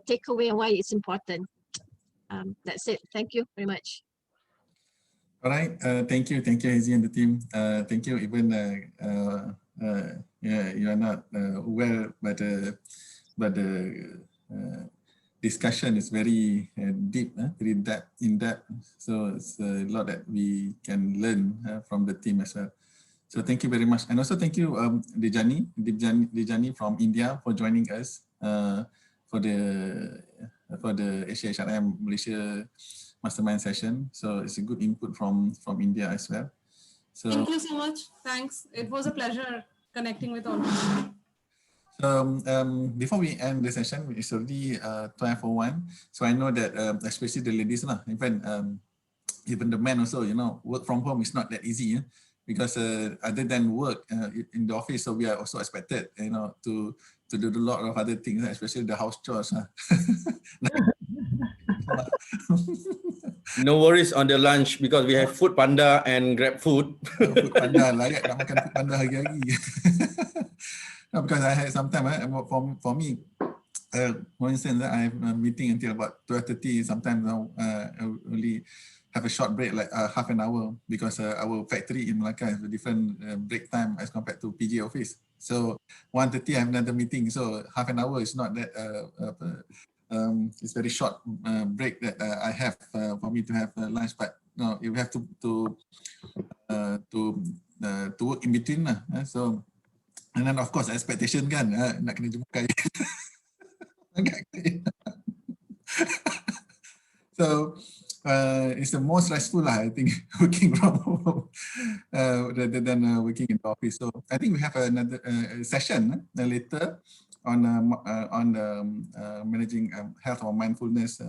takeaway and why it's important. That's it. Thank you very much. All right. Thank you, Hazy and the team. Thank you. Even yeah, you are not aware, but the discussion is very deep, very in depth. So it's a lot that we can learn from the team as well. So thank you very much, and also thank you, Dejani from India for joining us for the AsiaHRM Malaysia Mastermind session. So it's a good input from India as well. So thank you so much. Thanks. It was a pleasure connecting with all of you. So before we end the session, it's already 12:01. So I know that especially the ladies, even the men also, work from home is not that easy. Because other than work in the office, so we are also expected, to do a lot of other things, especially the house chores. No worries on the lunch because we have Food Panda and Grab Food. Food Panda, layak nak makan Food Panda hari-hari. No, because I had some time, for me, for instance, I have a meeting until about 12:30, sometimes I only have a short break, like half an hour, because our factory in Malacca has a different break time as compared to PJ office. So 1:30 I have another meeting. So half an hour is not that, it's very short break that I have for me to have lunch. But no, you have to work in between lah. So, and then of course expectation kan, nak kena jumpa kaya. So it's the most stressful lah, I think, working from home rather than working in the office. So I think we have another session later on managing health or mindfulness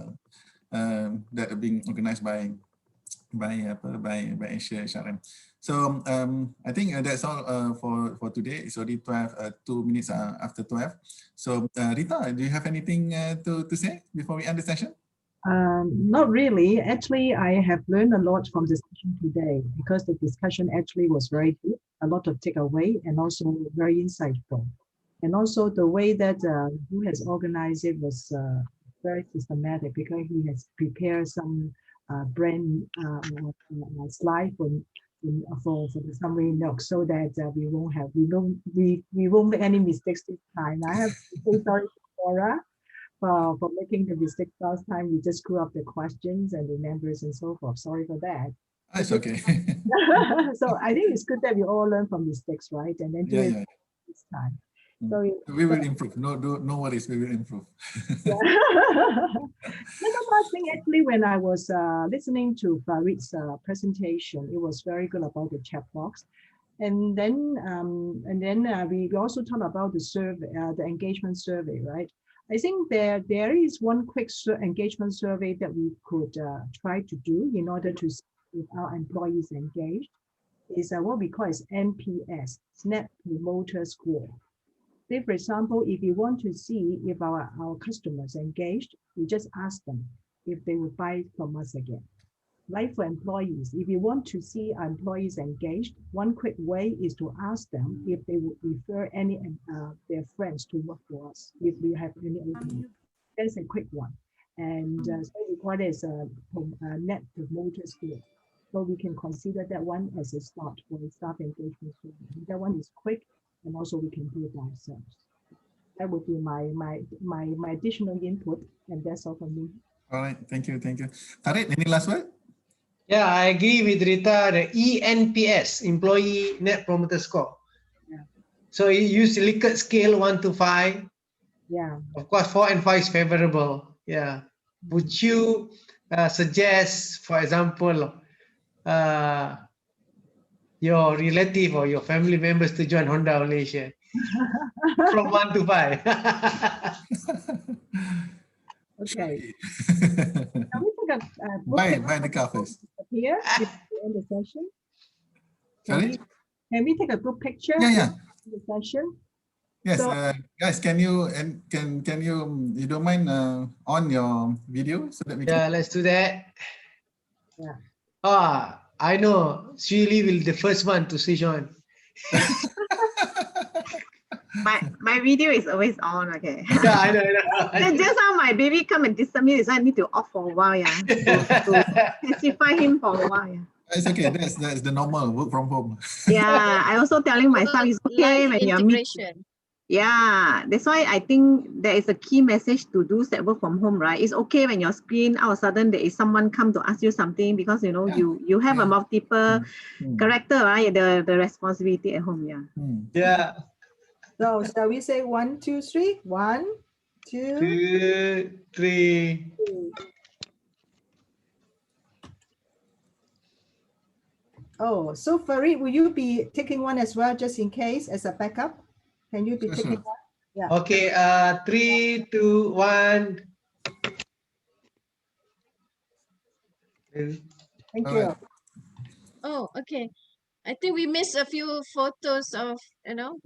that are being organized by AsiaHRM. So I think that's all for today. It's already 2 minutes after 12. So Rita, do you have anything to say before we end the session? Not really. Actually, I have learned a lot from the session today because the discussion actually was very deep, a lot of takeaway, and also very insightful. And also the way that who has organized it was very systematic because he has prepared some brand slide for the summary notes so that we won't make any mistakes this time. I have to say sorry to Cora for making the mistake last time. We just screw up the questions and the numbers and so forth. Sorry for that. That's okay. So I think it's good that we all learn from mistakes, right? And then do it this time. So we will improve. No worries. We will improve. Yeah. The last thing, actually, when I was listening to Farid's presentation, it was very good about the chat box. And then we also talked about the survey, the engagement survey, right? I think there is one quick engagement survey that we could try to do in order to see if our employees engaged. Is what we call as NPS, Net Promoter Score. Say, for example, if you want to see if our customers engaged, we just ask them if they would buy from us again. Like for employees, if you want to see our employees engaged, one quick way is to ask them if they would refer any their friends to work for us if we have any opening. That's a quick one. And so we call it as a net promoter score. So we can consider that one as a start for the staff engagement. That one is quick, and also we can do it ourselves. That would be my additional input, and that's all from me. All right, thank you. Farid, any last word? Yeah, I agree with Rita, the ENPS, Employee Net Promoter Score. Yeah. So you use the Likert scale 1 to 5. Yeah. Of course, 4 and 5 is favorable. Yeah. Would you suggest, for example, your relative or your family members to join Honda Malaysia? From 1 to 5. Okay. Can we take a buy the car first. Here in the session. Sorry? Can we take a group picture? Yeah. In the session. Yes, so, guys, can you you don't mind on your video so that we can. Yeah, let's do that. Yeah. I know. Shirley will be the first one to switch on. My video is always on, okay. Yeah, I know. Then just now my baby come and disturb me, so I need to off for a while, yeah. To pacify him for a while, yeah. It's okay. That's the normal work from home. Yeah, I also telling myself it's okay when you're meeting. Yeah, that's why I think there is a key message to do set work from home, right? It's okay when your screen all of a sudden there is someone come to ask you something because you know you have a multiple character, right? The responsibility at home, yeah. Yeah. So shall we say 1, 2, 3? 1, 2, 3. Oh, so Farid, will you be taking one as well, just in case, as a backup? Can you be taking one? Yeah. Okay. 3, 2, 1. Thank you. Oh, okay. I think we missed a few photos of,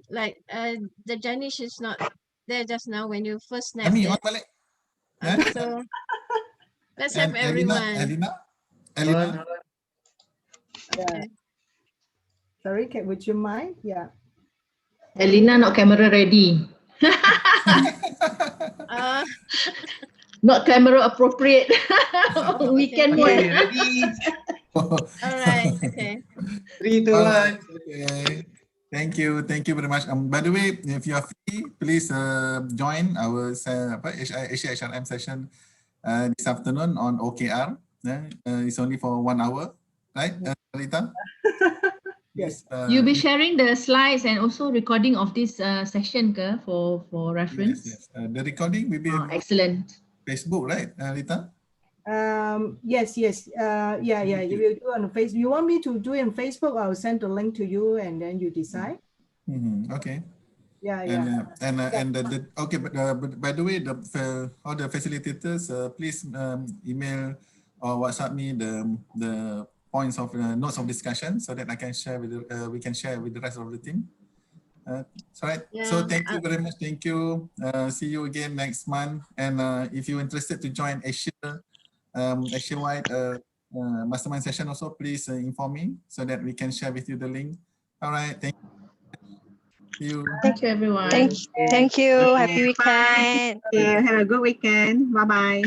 like the Janish is not there just now when you first snapped it. So let's have everyone. Elena? Yeah. Sorry, would you mind? Yeah. Elena not camera ready. not camera appropriate weekend mode. Okay, ready? All right. Okay. 3, 2, 1. Alright, okay. Thank you very much. By the way, if you are free, please join our AsiaHRM session this afternoon on OKR. It's only for 1 hour, right, Rita? Yes. You'll be sharing the slides and also recording of this session for reference. Yes. The recording will be excellent. Facebook, right, Rita? Yes. Yeah. You will do on Facebook. You want me to do it on Facebook? I'll send the link to you, and then you decide. Okay. Yeah. Okay, but by the way, all the facilitators, please email or WhatsApp me the points of notes of discussion so that I can share with we can share with the rest of the team. That's right. Yeah, So thank you very much. Thank you. See you again next month. And if you're interested to join Asia-wide mastermind session also, please inform me so that we can share with you the link. All right. Thank you. See you. Thank you, everyone. Thank you. Okay. Happy weekend. Bye. Have a good weekend. Bye-bye.